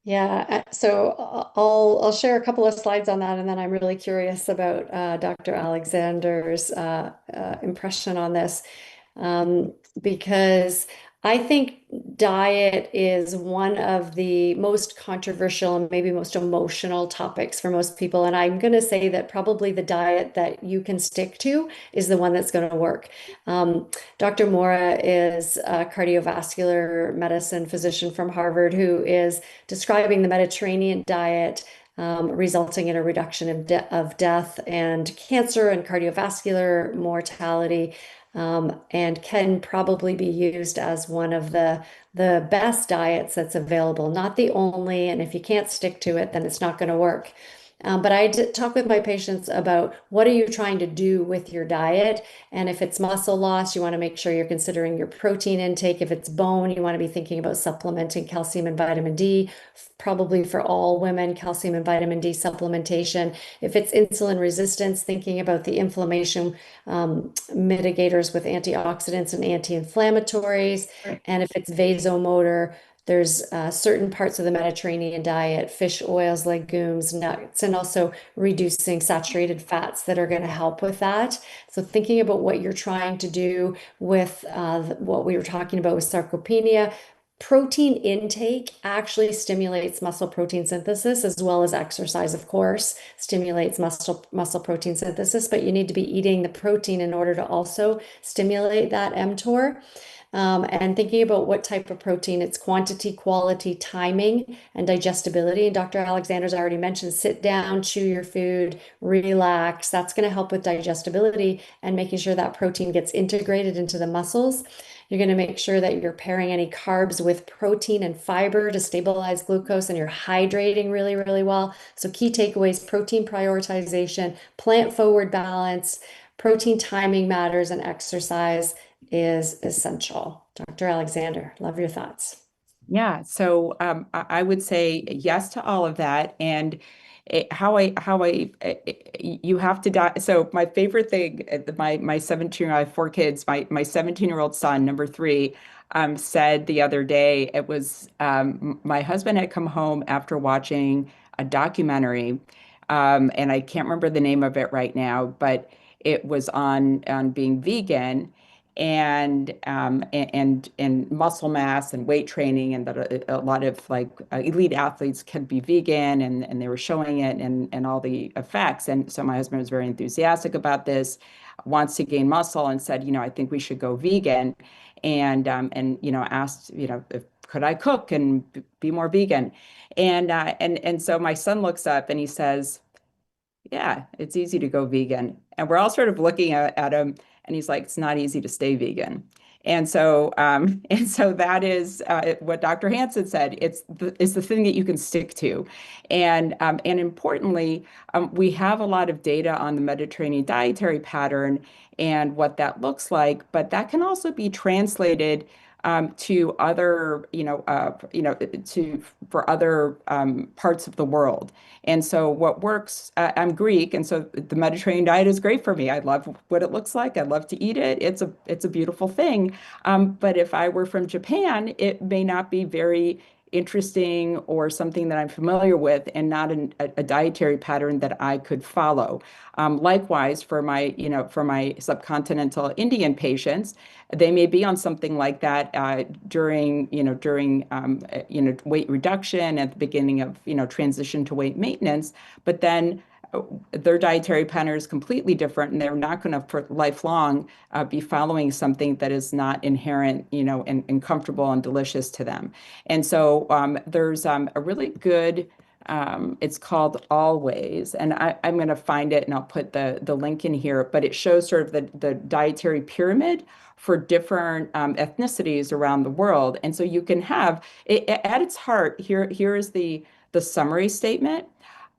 Speaker 1: Yeah, so I'll share a couple of slides on that, and then I'm really curious about Dr. Alexander's impression on this, because I think diet is one of the most controversial and maybe most emotional topics for most people. And I'm going to say that probably the diet that you can stick to is the one that's going to work. Dr. Mora is a cardiovascular medicine physician from Harvard who is describing the Mediterranean diet resulting in a reduction of death and cancer and cardiovascular mortality, and can probably be used as one of the best diets that's available, not the only, and if you can't stick to it, then it's not going to work. But I talk with my patients about what are you trying to do with your diet? And if it's muscle loss, you want to make sure you're considering your protein intake. If it's bone, you want to be thinking about supplementing calcium and vitamin D, probably for all women, calcium and vitamin D supplementation. If it's insulin resistance, thinking about the inflammation mitigators with antioxidants and anti-inflammatories.
Speaker 3: Right.
Speaker 1: And if it's vasomotor, there's certain parts of the Mediterranean diet, fish oils, legumes, nuts, and also reducing saturated fats that are going to help with that. So thinking about what you're trying to do with what we were talking about with sarcopenia, protein intake actually stimulates muscle protein synthesis as well as exercise, of course, stimulates muscle protein synthesis, but you need to be eating the protein in order to also stimulate that mTOR. And thinking about what type of protein, it's quantity, quality, timing, and digestibility. And Dr. Alexander's already mentioned sit down, chew your food, relax. That's going to help with digestibility and making sure that protein gets integrated into the muscles. You're going to make sure that you're pairing any carbs with protein and fiber to stabilize glucose, and you're hydrating really, really well. So key takeaways, protein prioritization, plant forward balance, protein timing matters, and exercise is essential. Dr. Alexander, love your thoughts.
Speaker 2: Yeah, so I would say yes to all of that. And you have to die. So my favorite thing, my 17-year-old, I have four kids. My 17-year-old son, number three, said the other day, it was my husband had come home after watching a documentary, and I can't remember the name of it right now, but it was on being vegan. and muscle mass and weight training, and that a lot of like elite athletes can be vegan, and they were showing it and all the effects. And so my husband was very enthusiastic about this, wants to gain muscle, and said, I think we should go vegan, and asked, if could I cook and be more vegan, and so my son looks up and he says, yeah, it's easy to go vegan. And we're all sort of looking at him, and he's like, it's not easy to stay vegan. And so that is what Dr. Hansen said. It's the thing that you can stick to, and importantly, we have a lot of data on the Mediterranean dietary pattern and what that looks like, but that can also be translated to other, to for other parts of the world. And so what works, I'm Greek, and so the Mediterranean diet is great for me. I love what it looks like. I love to eat it. It's a beautiful thing. But if I were from Japan, it may not be very interesting or something that I'm familiar with, and not a dietary pattern that I could follow. Likewise, for my subcontinental Indian patients, they may be on something like that during weight reduction at the beginning of transition to weight maintenance, but then their dietary pattern is completely different, and they're not going to for lifelong be following something that is not inherent, and comfortable and delicious to them. And so there's a really good, it's called Always, and I'm going to find it and I'll put the link in here, but it shows sort of the dietary pyramid for different ethnicities around the world. And so you can have it, at its heart, here is the summary statement: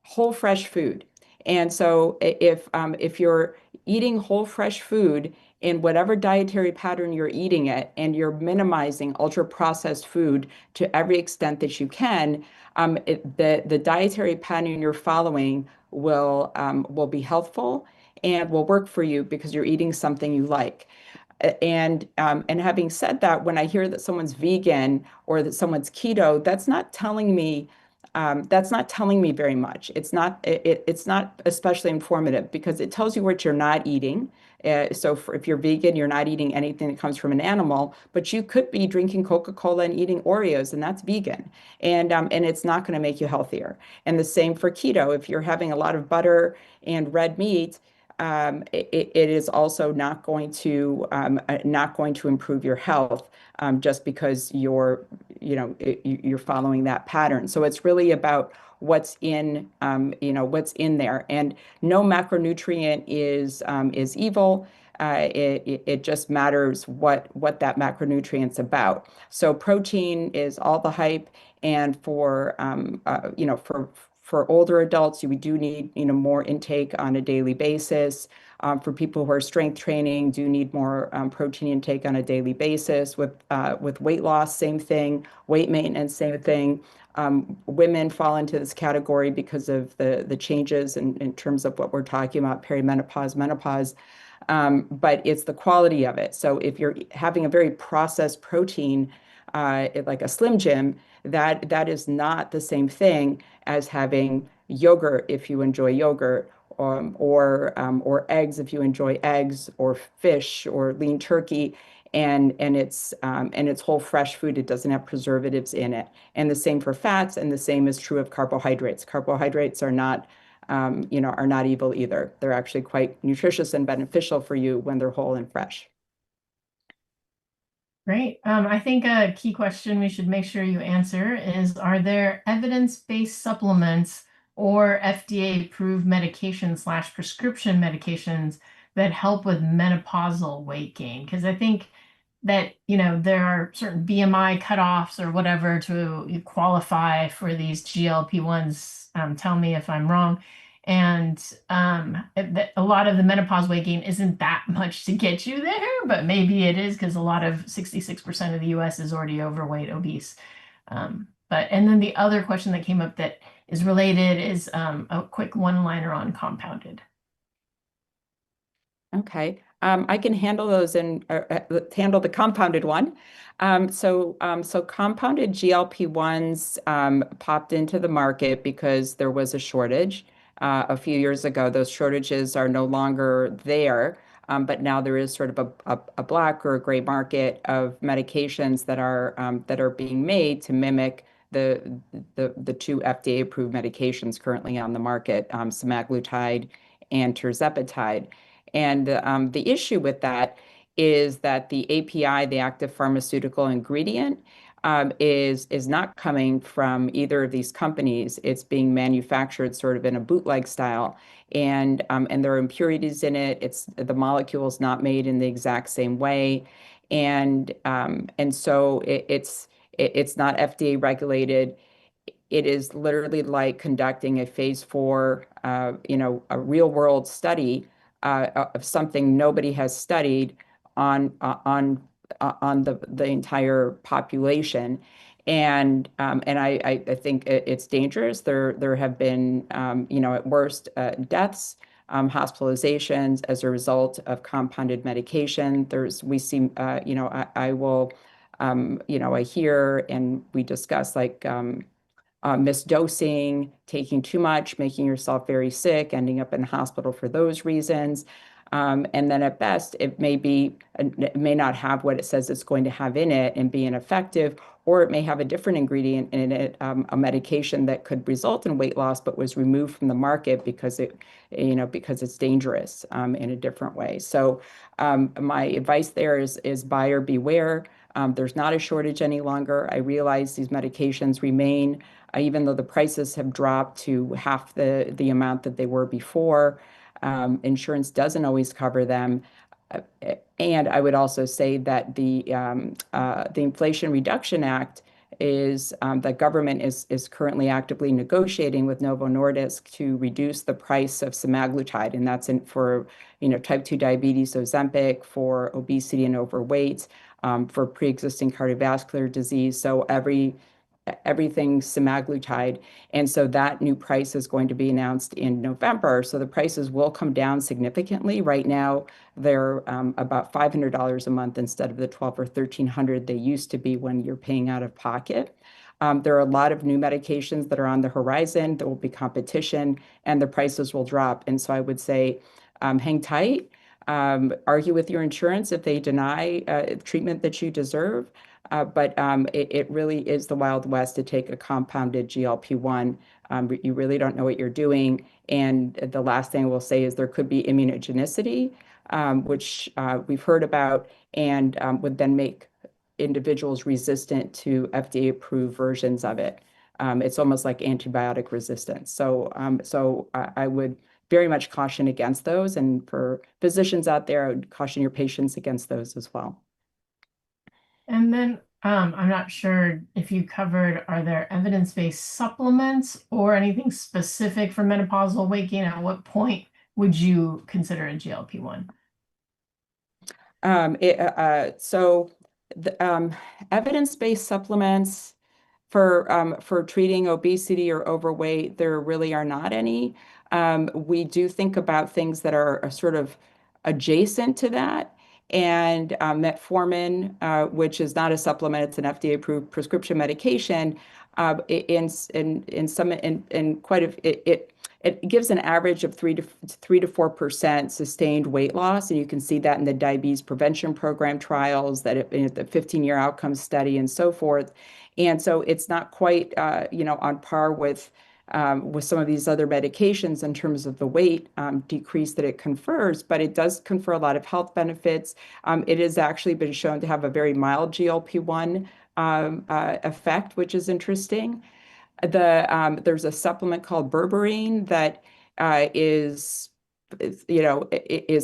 Speaker 2: whole fresh food. And so if you're eating whole fresh food in whatever dietary pattern you're eating it, and you're minimizing ultra processed food to every extent that you can, the dietary pattern you're following will be healthful and will work for you because you're eating something you like. And having said that, when I hear that someone's vegan or that someone's keto, that's not telling me very much. It's not especially informative, because it tells you what you're not eating. If you're vegan, you're not eating anything that comes from an animal, but you could be drinking Coca-Cola and eating Oreos, and that's vegan. And it's not going to make you healthier. And the same for keto. If you're having a lot of butter and red meat, it is also not going to improve your health, just because you're following that pattern. So it's really about what's in there, and no macronutrient is evil. It just matters what that macronutrient's about. So protein is all the hype, and for older adults, we do need more intake on a daily basis. For people who are strength training, do need more protein intake on a daily basis. With weight loss, same thing. Weight maintenance, same thing. Women fall into this category because of the changes in terms of what we're talking about, perimenopause, menopause. But it's the quality of it. So if you're having a very processed protein, like a Slim Jim, that is not the same thing as having yogurt if you enjoy yogurt, or eggs if you enjoy eggs, or fish or lean turkey, and it's whole fresh food. It doesn't have preservatives in it. And the same for fats, and the same is true of carbohydrates. Carbohydrates are not evil either. They're actually quite nutritious and beneficial for you when they're whole and fresh.
Speaker 3: Great. I think a key question we should make sure you answer is, are there evidence-based supplements or FDA-approved medication/prescription medications that help with menopausal weight gain? Because I think that, there are certain BMI cutoffs or whatever to qualify for these GLP-1s. Tell me if I'm wrong. And a lot of the menopause weight gain isn't that much to get you there, but maybe it is, because a lot of 66% of the US is already overweight, obese. And then the other question that came up that is related is a quick one-liner on compounded.
Speaker 2: Okay. I can handle those and handle the compounded one. So compounded GLP-1s popped into the market because there was a shortage a few years ago. Those shortages are no longer there. but now there is sort of a black or a gray market of medications that are being made to mimic the two FDA-approved medications currently on the market, semaglutide and tirzepatide. And the issue with that is that the API, the active pharmaceutical ingredient, is not coming from either of these companies. It's being manufactured sort of in a bootleg style, and there are impurities in it. The molecule is not made in the exact same way, and so it's not FDA regulated. It is literally like conducting a phase 4, a real world study of something nobody has studied on on on the entire population. And I think it's dangerous. There have been, at worst, deaths, hospitalizations as a result of compounded medication. We see, I will, I hear and we discuss like misdosing, taking too much, making yourself very sick, ending up in the hospital for those reasons. And then at best, it may not have what it says it's going to have in it and be ineffective, or it may have a different ingredient in it, a medication that could result in weight loss, but was removed from the market because because it's dangerous in a different way. So my advice there is buyer beware. There's not a shortage any longer. I realize these medications remain, even though the prices have dropped to half the amount that they were before. Insurance doesn't always cover them. And I would also say that the Inflation Reduction Act is the government is currently actively negotiating with Novo Nordisk to reduce the price of semaglutide, and that's for type 2 diabetes, Ozempic, for obesity and overweight, for pre-existing cardiovascular disease. So everything semaglutide. And so that new price is going to be announced in November. So the prices will come down significantly. Right now, they're about $500 a month instead of the $1,200 or $1,300 they used to be when you're paying out of pocket. There are a lot of new medications that are on the horizon. There will be competition, and the prices will drop. And so I would say, hang tight. Argue with your insurance if they deny treatment that you deserve. But it really is the Wild West to take a compounded GLP-1. You really don't know what you're doing. And the last thing we'll say is there could be immunogenicity, which we've heard about, and would then make individuals resistant to FDA-approved versions of it. It's almost like antibiotic resistance. So I would very much caution against those. And for physicians out there, I would caution your patients against those as well.
Speaker 3: And then I'm not sure if you covered, are there evidence-based supplements or anything specific for menopausal weight gain? At what point would you consider a GLP-1?
Speaker 2: So the evidence-based supplements for treating obesity or overweight, there really are not any. We do think about things that are sort of adjacent to that. And Metformin, which is not a supplement, it's an FDA-approved prescription medication. It gives an average of 3 to 4% sustained weight loss, and you can see that in the diabetes prevention program trials, in the 15-year outcome study, and so forth. And so it's not quite on par with some of these other medications in terms of the weight decrease that it confers, but it does confer a lot of health benefits. It has actually been shown to have a very mild GLP-1 effect, which is interesting. There's a supplement called berberine that is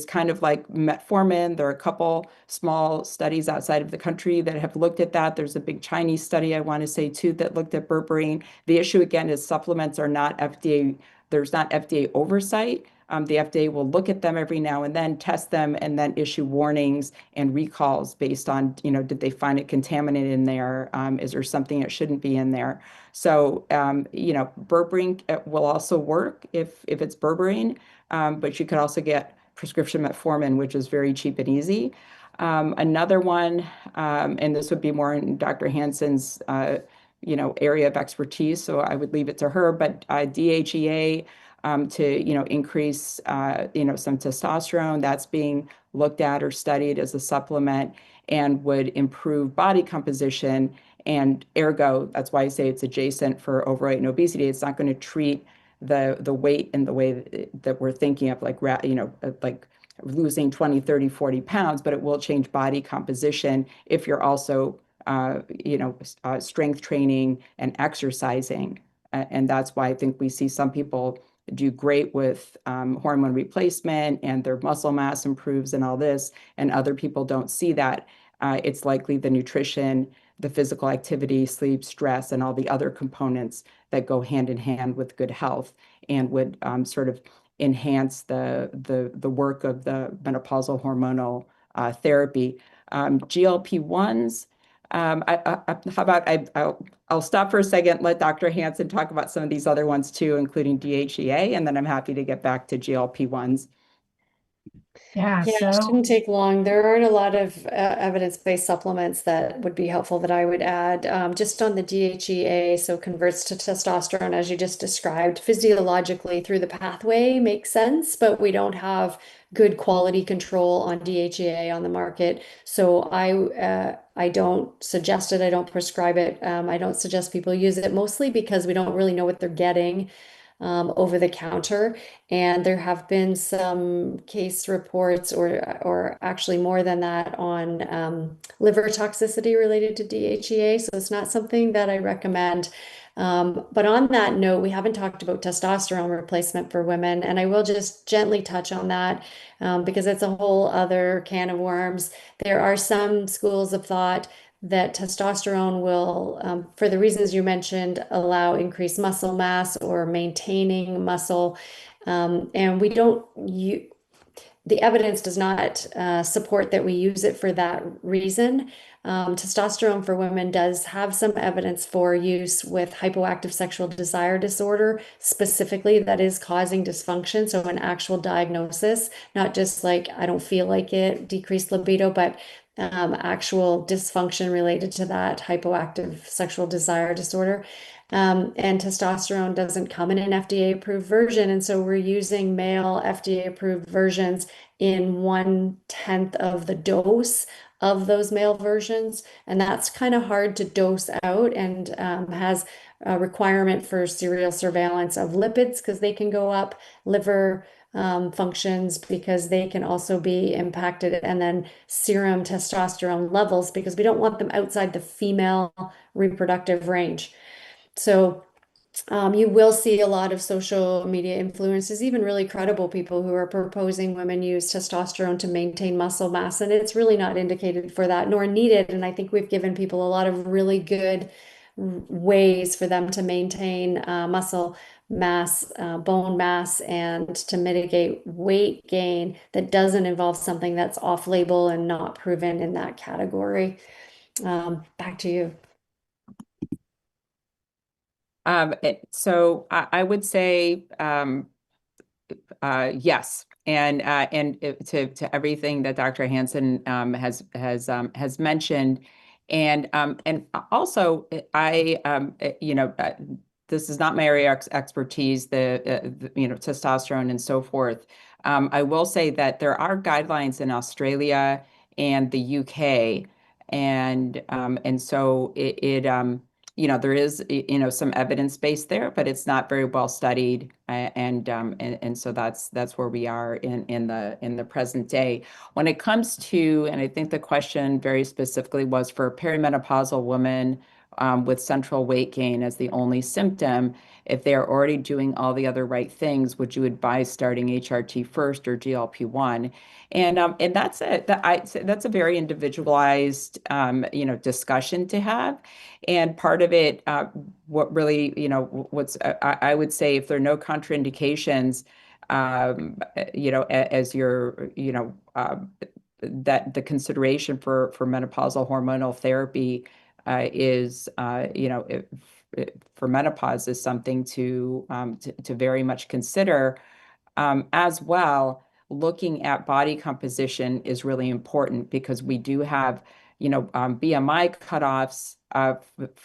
Speaker 2: kind of like metformin. There are a couple small studies outside of the country that have looked at that. There's a big Chinese study, I want to say, too, that looked at berberine. The issue, again, is supplements are not FDA, there's not FDA oversight. The FDA will look at them every now and then, test them, and then issue warnings and recalls based on, did they find it contaminated in there? Is there something that shouldn't be in there? So, berberine will also work if it's berberine, but you could also get prescription metformin, which is very cheap and easy. Another one, and this would be more in Dr. Hansen's, area of expertise, so I would leave it to her, but DHEA to, increase, some testosterone. That's being looked at or studied as a supplement and would improve body composition. And ergo, that's why I say it's adjacent for overweight and obesity. It's not going to treat the weight in the way that we're thinking of, like, like losing 20, 30, 40 pounds, but it will change body composition if you're also, strength training and exercising. And that's why I think we see some people do great with hormone replacement and their muscle mass improves and all this, and other people don't see that. It's likely the nutrition, the physical activity, sleep, stress, and all the other components that go hand in hand with good health and would sort of enhance the work of the menopausal hormonal therapy. GLP-1s, how about I'll stop for a second, let Dr. Hansen talk about some of these other ones too, including DHEA, and then I'm happy to get back to GLP-1s.
Speaker 3: Yeah,
Speaker 1: Yeah, it
Speaker 3: so
Speaker 1: shouldn't take long. There aren't a lot of evidence-based supplements that would be helpful that I would add. Just on the DHEA, so converts to testosterone, as you just described, physiologically through the pathway makes sense, but we don't have good quality control on DHEA on the market. So I don't suggest it. I don't prescribe it. I don't suggest people use it, mostly because we don't really know what they're getting over the counter. And there have been some case reports, or actually more than that, on liver toxicity related to DHEA. So it's not something that I recommend. But on that note, we haven't talked about testosterone replacement for women, and I will just gently touch on that because it's a whole other can of worms. There are some schools of thought that testosterone will, for the reasons you mentioned, allow increased muscle mass or maintaining muscle. And we don't, the evidence does not support that we use it for that reason. Testosterone for women does have some evidence for use with hypoactive sexual desire disorder, specifically, that is causing dysfunction. So an actual diagnosis, not just like, I don't feel like it, decreased libido, but actual dysfunction related to that hypoactive sexual desire disorder. And testosterone doesn't come in an FDA-approved version. And so we're using male FDA-approved versions in 1/10 of the dose of those male versions. And that's kind of hard to dose out, and has a requirement for serial surveillance of lipids because they can go up, liver functions because they can also be impacted, and then serum testosterone levels because we don't want them outside the female reproductive range. So you will see a lot of social media influencers, even really credible people, who are proposing women use testosterone to maintain muscle mass, and it's really not indicated for that nor needed. And I think we've given people a lot of really good ways for them to maintain muscle mass, bone mass, and to mitigate weight gain that doesn't involve something that's off-label and not proven in that category. Back to you.
Speaker 2: So I would say yes, and to everything that Dr. Hansen has mentioned, and also this is not my area of expertise, testosterone and so forth. I will say that there are guidelines in Australia and the UK, and so there is, some evidence base there, but it's not very well studied, and so that's where we are in the present day. When it comes to, and I think the question very specifically was for a perimenopausal woman with central weight gain as the only symptom, if they're already doing all the other right things, would you advise starting HRT first or GLP-1? And that's that's a very individualized discussion to have. And part of it, what really, I would say, if there are no contraindications, as you're, that the consideration for menopausal hormonal therapy is, for menopause is something to very much consider. As well, looking at body composition is really important because we do have BMI cutoffs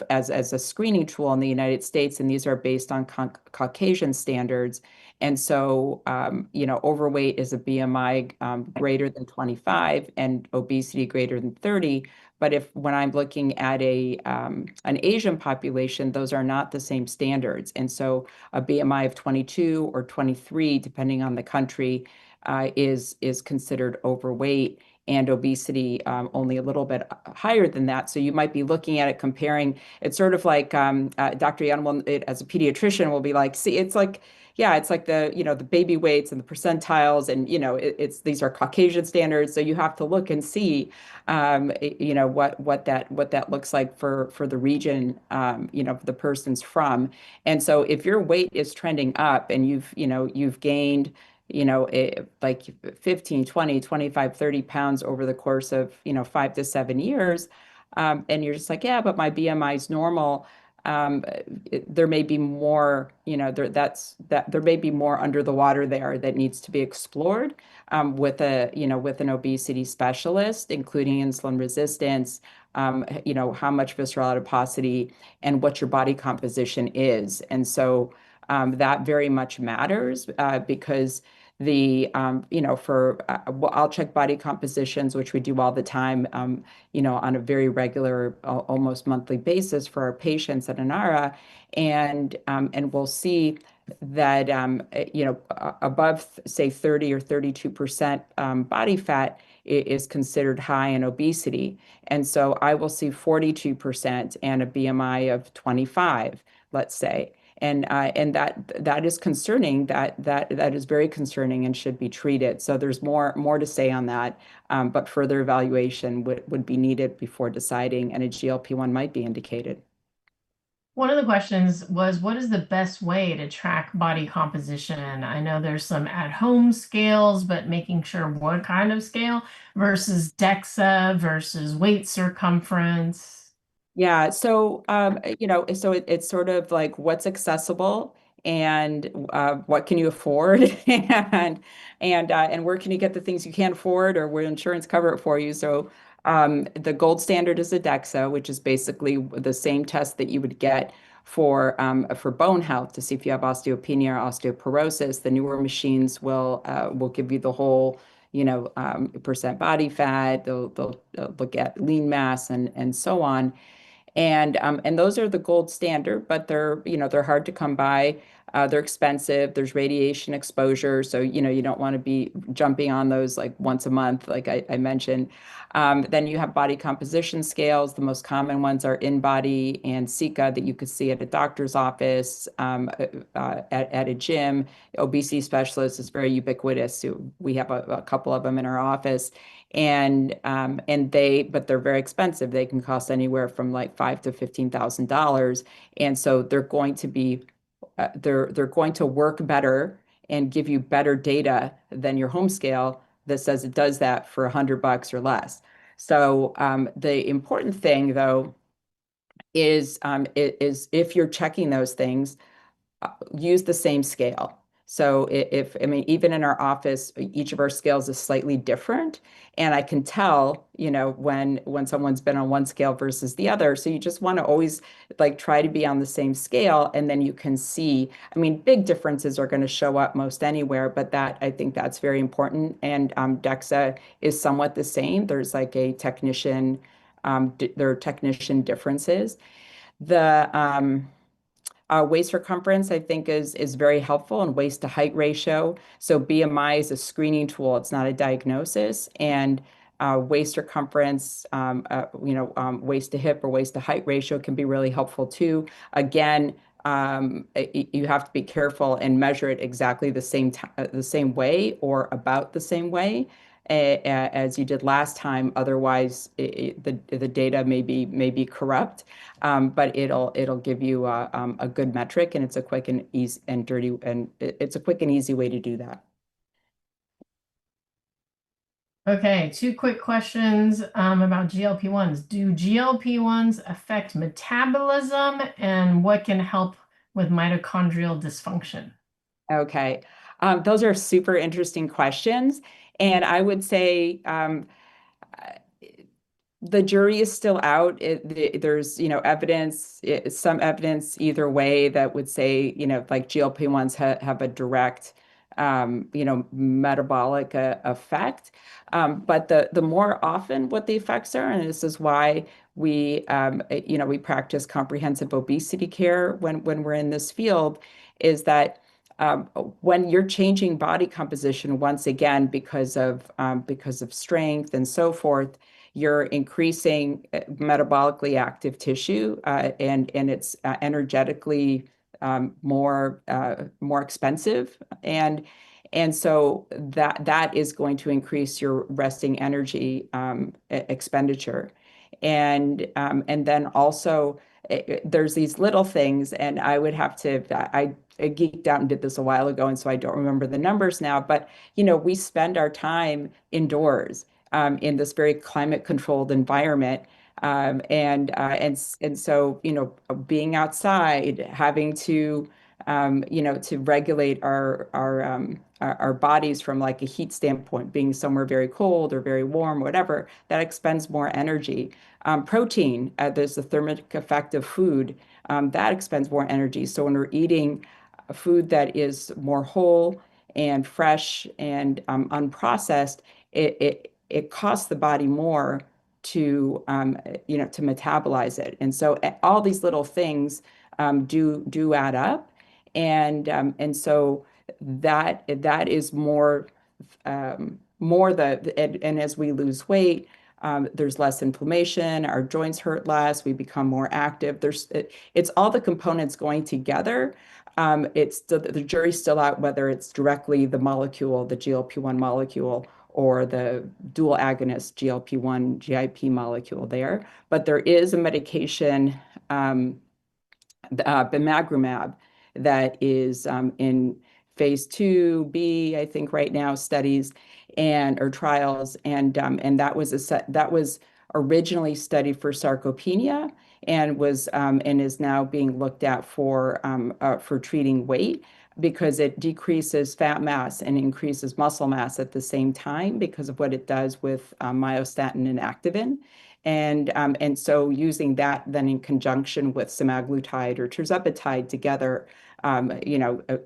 Speaker 2: as a screening tool in the United States, and these are based on Caucasian standards. And so, overweight is a BMI greater than 25 and obesity greater than 30. But when I'm looking at an Asian population, those are not the same standards. And so a BMI of 22 or 23, depending on the country, is considered overweight, and obesity only a little bit higher than that. So you might be looking at it, comparing. It's sort of like Dr. Yan will, as a pediatrician, will be like, see, it's like, yeah, it's like the baby weights and the percentiles, and it's these are Caucasian standards. So you have to look and see, what that looks like for the region, the person's from. And so if your weight is trending up and you've gained like 15, 20, 25, 30 pounds over the course of, 5 to 7 years. And you're just like, yeah, but my BMI is normal. There may be more, there may be more under the water there that needs to be explored with with an obesity specialist, including insulin resistance, how much visceral adiposity and what your body composition is. And so that very much matters because I'll check body compositions, which we do all the time, on a very regular, almost monthly basis for our patients at Inara. And we'll see that, above, say, 30 or 32% body fat is considered high in obesity. And so I will see 42% and a BMI of 25, let's say. And that is concerning. That is very concerning and should be treated. So there's more to say on that, but further evaluation would be needed before deciding, and a GLP-1 might be indicated.
Speaker 3: One of the questions was, what is the best way to track body composition? I know there's some at-home scales, but making sure what kind of scale versus DEXA versus weight circumference.
Speaker 2: Yeah, so it's sort of like what's accessible and what can you afford and where can you get the things you can't afford, or where insurance cover it for you. So the gold standard is a DEXA, which is basically the same test that you would get for bone health to see if you have osteopenia or osteoporosis. The newer machines will give you the whole percent body fat. They'll look at lean mass and so on. And those are the gold standard, but they're hard to come by. They're expensive. There's radiation exposure, so you don't want to be jumping on those like once a month, like I mentioned. Then you have body composition scales. The most common ones are InBody and Sika that you could see at a doctor's office, at a gym. Obesity specialist is very ubiquitous. So we have a couple of them in our office. But they're very expensive. They can cost anywhere from like $5,000 to $15,000. And so they're going to work better and give you better data than your home scale that says it does that for $100 or less. So the important thing, though, is if you're checking those things, use the same scale. So I mean, even in our office, each of our scales is slightly different, and I can tell, when someone's been on one scale versus the other. So you just want to always like try to be on the same scale, and then you can see. I mean, big differences are going to show up most anywhere, but I think that's very important. And DEXA is somewhat the same. There's like a technician, there are technician differences. The waist circumference, I think, is very helpful, and waist to height ratio. So BMI is a screening tool; it's not a diagnosis. And waist circumference, waist to hip or waist to height ratio can be really helpful too. Again, you have to be careful and measure it exactly the same way or about the same way as you did last time. Otherwise, the data may be corrupt, but it'll give you a good metric, and it's a quick and easy and dirty, and it's a quick and easy way to do that.
Speaker 3: Okay, two quick questions about GLP-1s. Do GLP-1s affect metabolism, and what can help with mitochondrial dysfunction?
Speaker 2: Okay. Those are super interesting questions. And I would say The jury is still out. There's, evidence, some evidence either way that would say, like GLP-1s have a direct, metabolic effect. But the more often what the effects are, and this is why we practice comprehensive obesity care when we're in this field, is that um, when you're changing body composition once again because of strength and so forth, you're increasing metabolically active tissue, and it's energetically more expensive, and so that is going to increase your resting energy expenditure, and then also there's these little things, and I would have to I geeked out and did this a while ago, and so I don't remember the numbers now, but we spend our time indoors in this very climate controlled environment. And so, being outside, having to regulate our bodies from like a heat standpoint, being somewhere very cold or very warm, whatever, that expends more energy. Protein, there's the thermic effect of food, that expends more energy. So when we're eating food that is more whole and fresh and unprocessed, it costs the body more to metabolize it. And so all these little things do add up, and so that is more and as we lose weight, there's less inflammation, our joints hurt less, we become more active. It's all the components going together. The jury's still out whether it's directly the molecule, the GLP-1 molecule, or the dual agonist GLP-1 GIP molecule there. But there is a medication, bimagrumab, that is in phase 2B, I think right now, studies or trials, and that was originally studied for sarcopenia and is now being looked at for treating weight, because it decreases fat mass and increases muscle mass at the same time because of what it does with myostatin and activin. And so using that then in conjunction with semaglutide or tirzepatide together,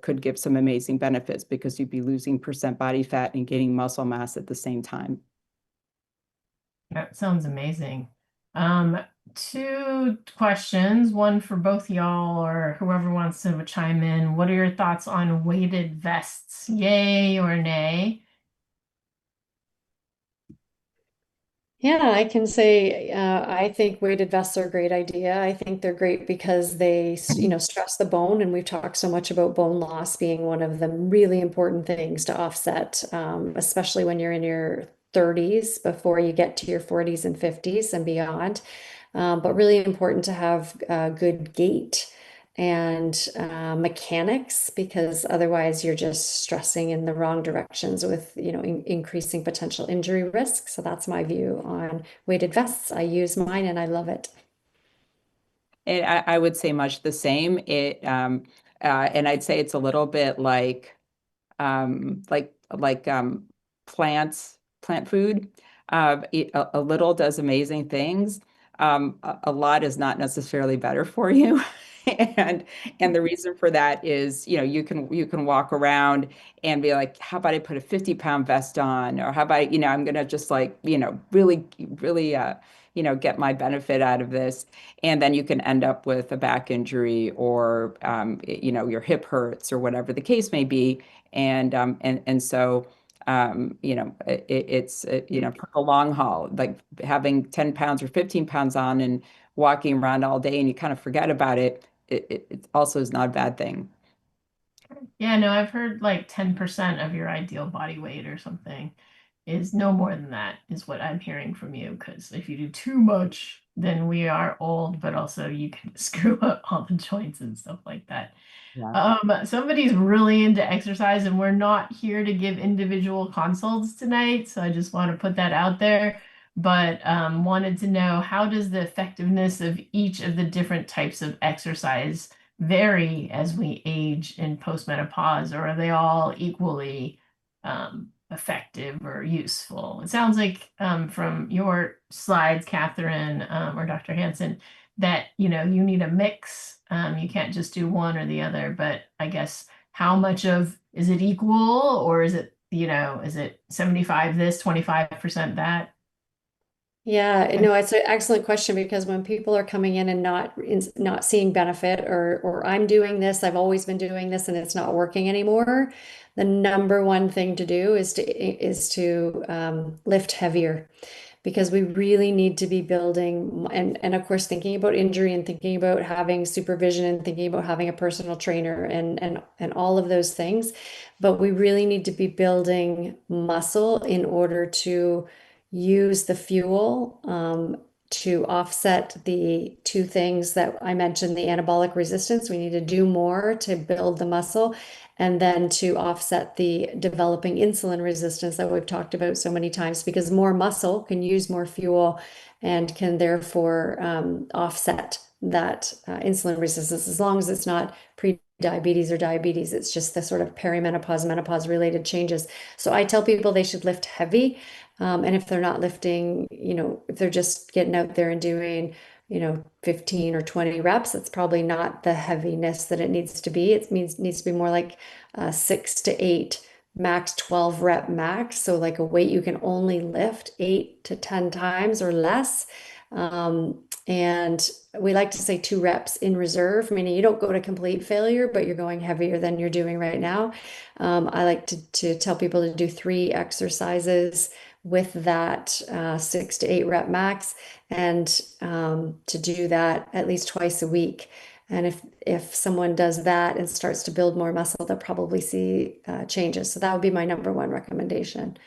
Speaker 2: could give some amazing benefits because you'd be losing percent body fat and gaining muscle mass at the same time.
Speaker 3: That sounds amazing. Two questions, one for both y'all or whoever wants to chime in. What are your thoughts on weighted vests? Yay or nay?
Speaker 1: Yeah, I can say I think weighted vests are a great idea. I think they're great because they, stress the bone, and we've talked so much about bone loss being one of the really important things to offset, especially when you're in your 30s before you get to your 40s and 50s and beyond. But really important to have good gait and mechanics, because otherwise you're just stressing in the wrong directions with, increasing potential injury risk. So that's my view on weighted vests. I use mine and I love it.
Speaker 2: And I would say much the same. And I'd say it's a little bit like plant food. A little does amazing things. A lot is not necessarily better for you. And the reason for that is, you can walk around and be like, how about I put a 50-pound vest on? Or how about, I'm gonna just like, really, really get my benefit out of this. And then you can end up with a back injury, or your hip hurts, or whatever the case may be. And so it's for the long haul, like having 10 pounds or 15 pounds on and walking around all day and you kind of forget about it. It also is not a bad thing.
Speaker 3: Yeah, no, I've heard like 10% of your ideal body weight or something is no more than that, is what I'm hearing from you. Because if you do too much, then we are old, but also you can screw up all the joints and stuff like that.
Speaker 2: Yeah.
Speaker 3: Somebody's really into exercise, and we're not here to give individual consults tonight, so I just want to put that out there. But wanted to know, how does the effectiveness of each of the different types of exercise vary as we age in postmenopause, or are they all equally effective or useful? It sounds like from your slides, Catherine, or Dr. Hansen, that you need a mix. You can't just do one or the other, but I guess how much of is it equal, or is it, is it 75 this, 25% that?
Speaker 1: Yeah, no, it's an excellent question because when people are coming in and not seeing benefit, or I'm doing this, I've always been doing this and it's not working anymore, the number one thing to do is to lift heavier, because we really need to be building, and of course thinking about injury and thinking about having supervision and thinking about having a personal trainer and all of those things. But we really need to be building muscle in order to use the fuel, to offset the two things that I mentioned, the anabolic resistance. We need to do more to build the muscle, and then to offset the developing insulin resistance that we've talked about so many times, because more muscle can use more fuel and can therefore offset that insulin resistance, as long as it's not pre-diabetes or diabetes. It's just the sort of perimenopause, menopause related changes. So I tell people they should lift heavy. And if they're not lifting, if they're just getting out there and doing, 15 or 20 reps, that's probably not the heaviness that it needs to be. It needs to be more like 6 to 8, max 12 rep max. So like a weight you can only lift 8 to 10 times or less. And we like to say 2 reps in reserve, meaning you don't go to complete failure, but you're going heavier than you're doing right now. I like to tell people to do 3 exercises with that 6 to 8 rep max, and to do that at least twice a week. And if someone does that and starts to build more muscle, they'll probably see changes. So that would be my number one recommendation.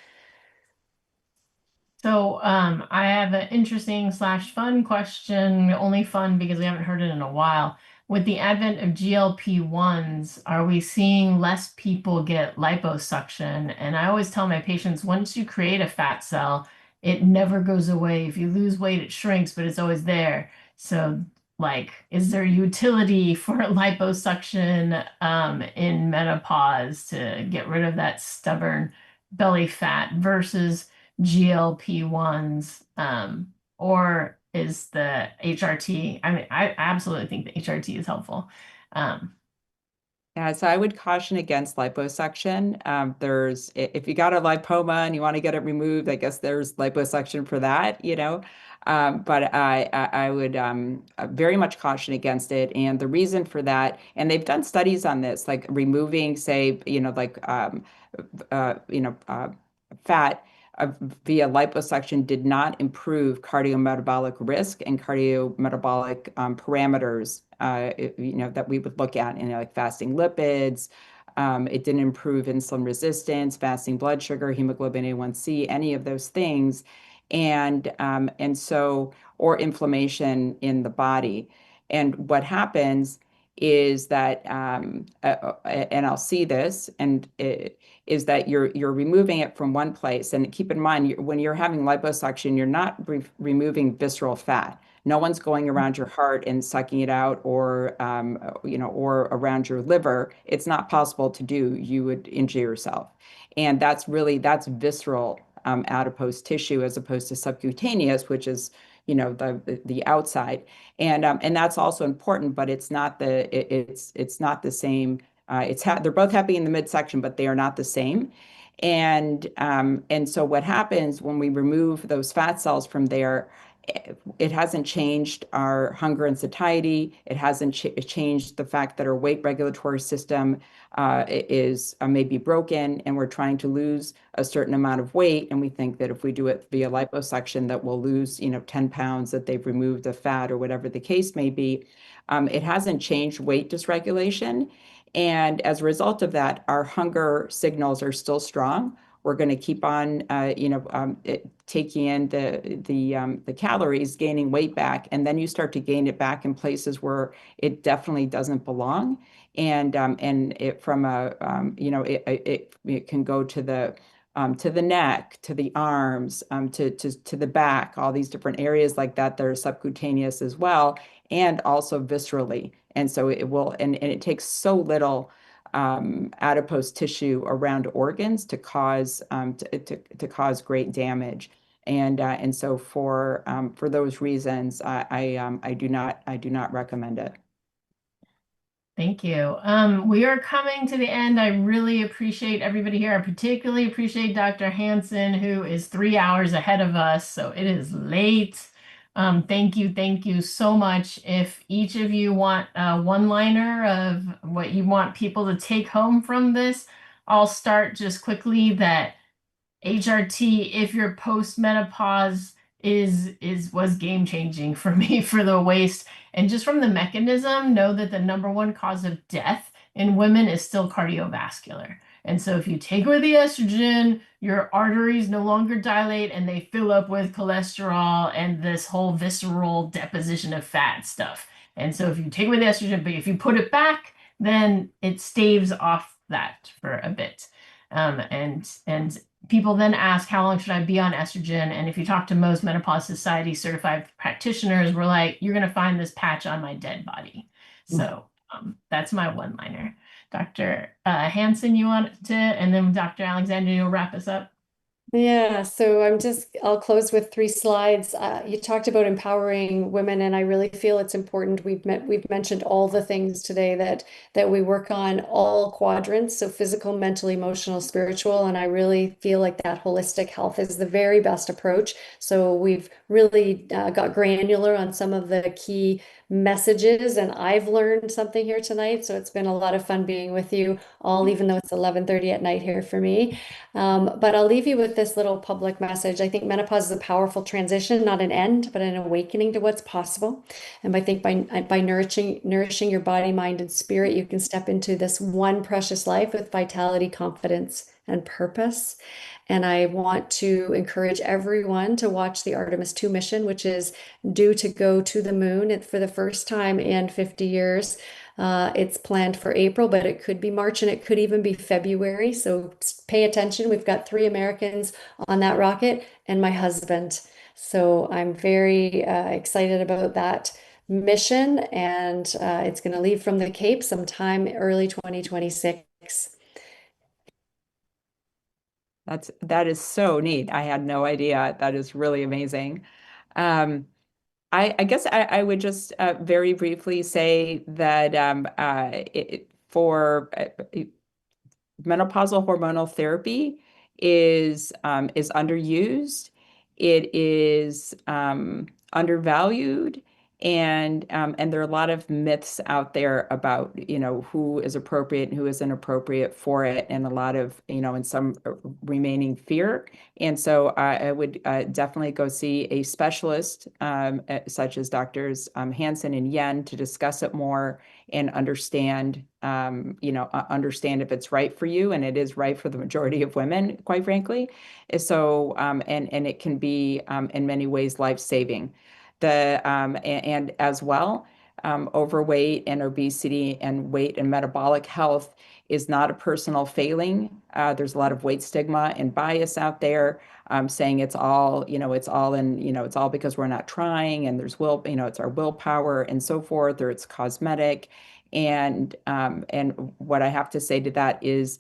Speaker 3: So I have an interesting slash fun question, only fun because we haven't heard it in a while. With the advent of GLP-1s, are we seeing less people get liposuction? And I always tell my patients, once you create a fat cell, it never goes away. If you lose weight, it shrinks, but it's always there. So, like, is there utility for liposuction in menopause to get rid of that stubborn belly fat versus GLP-1s, or is the HRT? I mean, I absolutely think the HRT is helpful. Um,
Speaker 2: Yeah, so I would caution against liposuction. If you got a lipoma and you want to get it removed, I guess there's liposuction for that. But I would very much caution against it. And the reason for that, and they've done studies on this, like removing, say, fat via liposuction did not improve cardiometabolic risk and cardiometabolic parameters, that we would look at, like fasting lipids. It didn't improve insulin resistance, fasting blood sugar, hemoglobin A1C, any of those things, or inflammation in the body. And what happens is that, and I'll see this, and is that you're removing it from one place. And keep in mind, when you're having liposuction, you're not removing visceral fat. No one's going around your heart and sucking it out, or around your liver. It's not possible to do. You would injure yourself. And that's visceral adipose tissue, as opposed to subcutaneous, which is, the outside. And that's also important, but it's not the same. They're both happening in the midsection, but they are not the same. And so what happens when we remove those fat cells from there, it hasn't changed our hunger and satiety. It hasn't changed the fact that our weight regulatory system is maybe broken, and we're trying to lose a certain amount of weight. And we think that if we do it via liposuction, that we'll lose, 10 pounds, that they've removed the fat or whatever the case may be. It hasn't changed weight dysregulation. And as a result of that, our hunger signals are still strong. We're going to keep on, taking in the calories, gaining weight back, and then you start to gain it back in places where it definitely doesn't belong. And it from a it can go to the neck, to the arms, to the back, all these different areas like that. That are subcutaneous as well, and also viscerally. And so it will, and it takes so little adipose tissue around organs to cause great damage. And so for those reasons, I do not recommend it.
Speaker 3: Thank you. We are coming to the end. I really appreciate everybody here. I particularly appreciate Dr. Hansen, who is 3 hours ahead of us, so it is late. Thank you so much. If each of you want a one-liner of what you want people to take home from this, I'll start just quickly that HRT, if you're post-menopause, was game changing for me for the waist. And just from the mechanism, know that the number one cause of death in women is still cardiovascular. And so if you take away the estrogen, your arteries no longer dilate and they fill up with cholesterol and this whole visceral deposition of fat stuff. And so if you take away the estrogen, but if you put it back, then it staves off that for a bit. And people then ask, how long should I be on estrogen? And if you talk to most Menopause Society certified practitioners, we're like, you're going to find this patch on my dead body. So that's my one-liner. Dr. Hansen, you want to, and then Dr. Alexander, you'll wrap us up.
Speaker 1: Yeah, so I'll close with 3 slides. You talked about empowering women, and I really feel it's important. We've mentioned all the things today that we work on, all quadrants, so physical, mental, emotional, spiritual, and I really feel like that holistic health is the very best approach. So we've really got granular on some of the key messages, and I've learned something here tonight. So it's been a lot of fun being with you all, even though it's 11:30 at night here for me. But I'll leave you with this little public message. I think menopause is a powerful transition, not an end, but an awakening to what's possible. And I think by nourishing your body, mind, and spirit, you can step into this one precious life with vitality, confidence, and purpose. And I want to encourage everyone to watch the Artemis 2 mission, which is due to go to the moon for the first time in 50 years. It's planned for April, but it could be March and it could even be February. So pay attention. We've got 3 Americans on that rocket and my husband. So I'm very excited about that mission, and it's going to leave from the Cape sometime early 2026.
Speaker 2: That is so neat. I had no idea. That is really amazing. I guess I would just very briefly say that for menopausal hormonal therapy is underused. It is undervalued, and there are a lot of myths out there about who is appropriate and who is inappropriate for it, and a lot of and some remaining fear. And so I would definitely go see a specialist such as Doctors Hansen and Yen to discuss it more and understand understand if it's right for you, and it is right for the majority of women, quite frankly. So and it can be in many ways life-saving. And as well, overweight and obesity and weight and metabolic health is not a personal failing. There's a lot of weight stigma and bias out there, saying it's all because we're not trying, and there's it's our willpower and so forth, or it's cosmetic. And what I have to say to that is,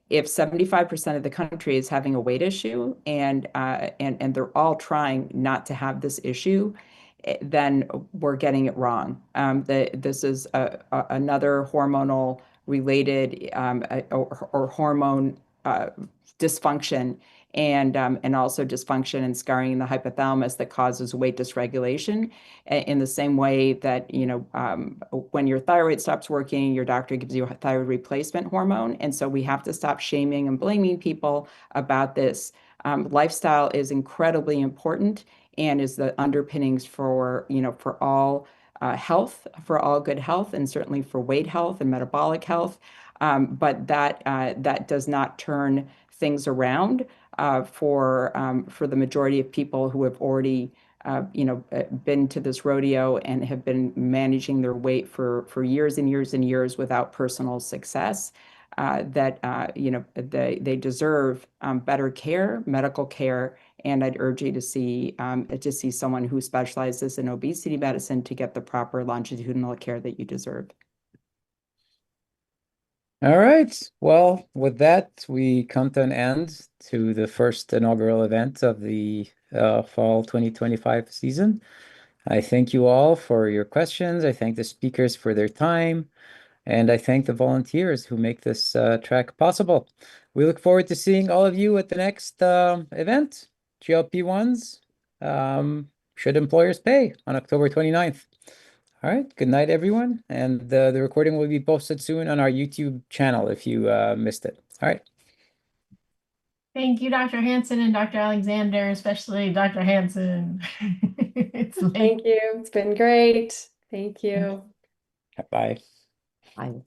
Speaker 2: if 75% of the country is having a weight issue, and they're all trying not to have this issue, then we're getting it wrong. This is another hormonal related or hormone dysfunction, and also dysfunction and scarring in the hypothalamus that causes weight dysregulation. In the same way that when your thyroid stops working, your doctor gives you a thyroid replacement hormone. And so we have to stop shaming and blaming people about this. Lifestyle is incredibly important, and is the underpinnings for all health, for all good health, and certainly for weight health and metabolic health. But that does not turn things around for the majority of people who have already been to this rodeo and have been managing their weight for years and years and years without personal success. They deserve better care, medical care, and I'd urge you to see someone who specializes in obesity medicine to get the proper longitudinal care that you deserve.
Speaker 4: All right. Well, with that, we come to an end to the first inaugural event of the fall 2025 season. I thank you all for your questions. I thank the speakers for their time, and I thank the volunteers who make this track possible. We look forward to seeing all of you at the next event, GLP-1s. Should employers pay on October 29th? All right. Good night, everyone. And the recording will be posted soon on our YouTube channel if you missed it. All right.
Speaker 3: Thank you, Dr. Hanson and Dr. Alexander, especially Dr. Hanson. It's late.
Speaker 1: Thank you. It's been great. Thank you.
Speaker 4: Bye.
Speaker 2: Bye.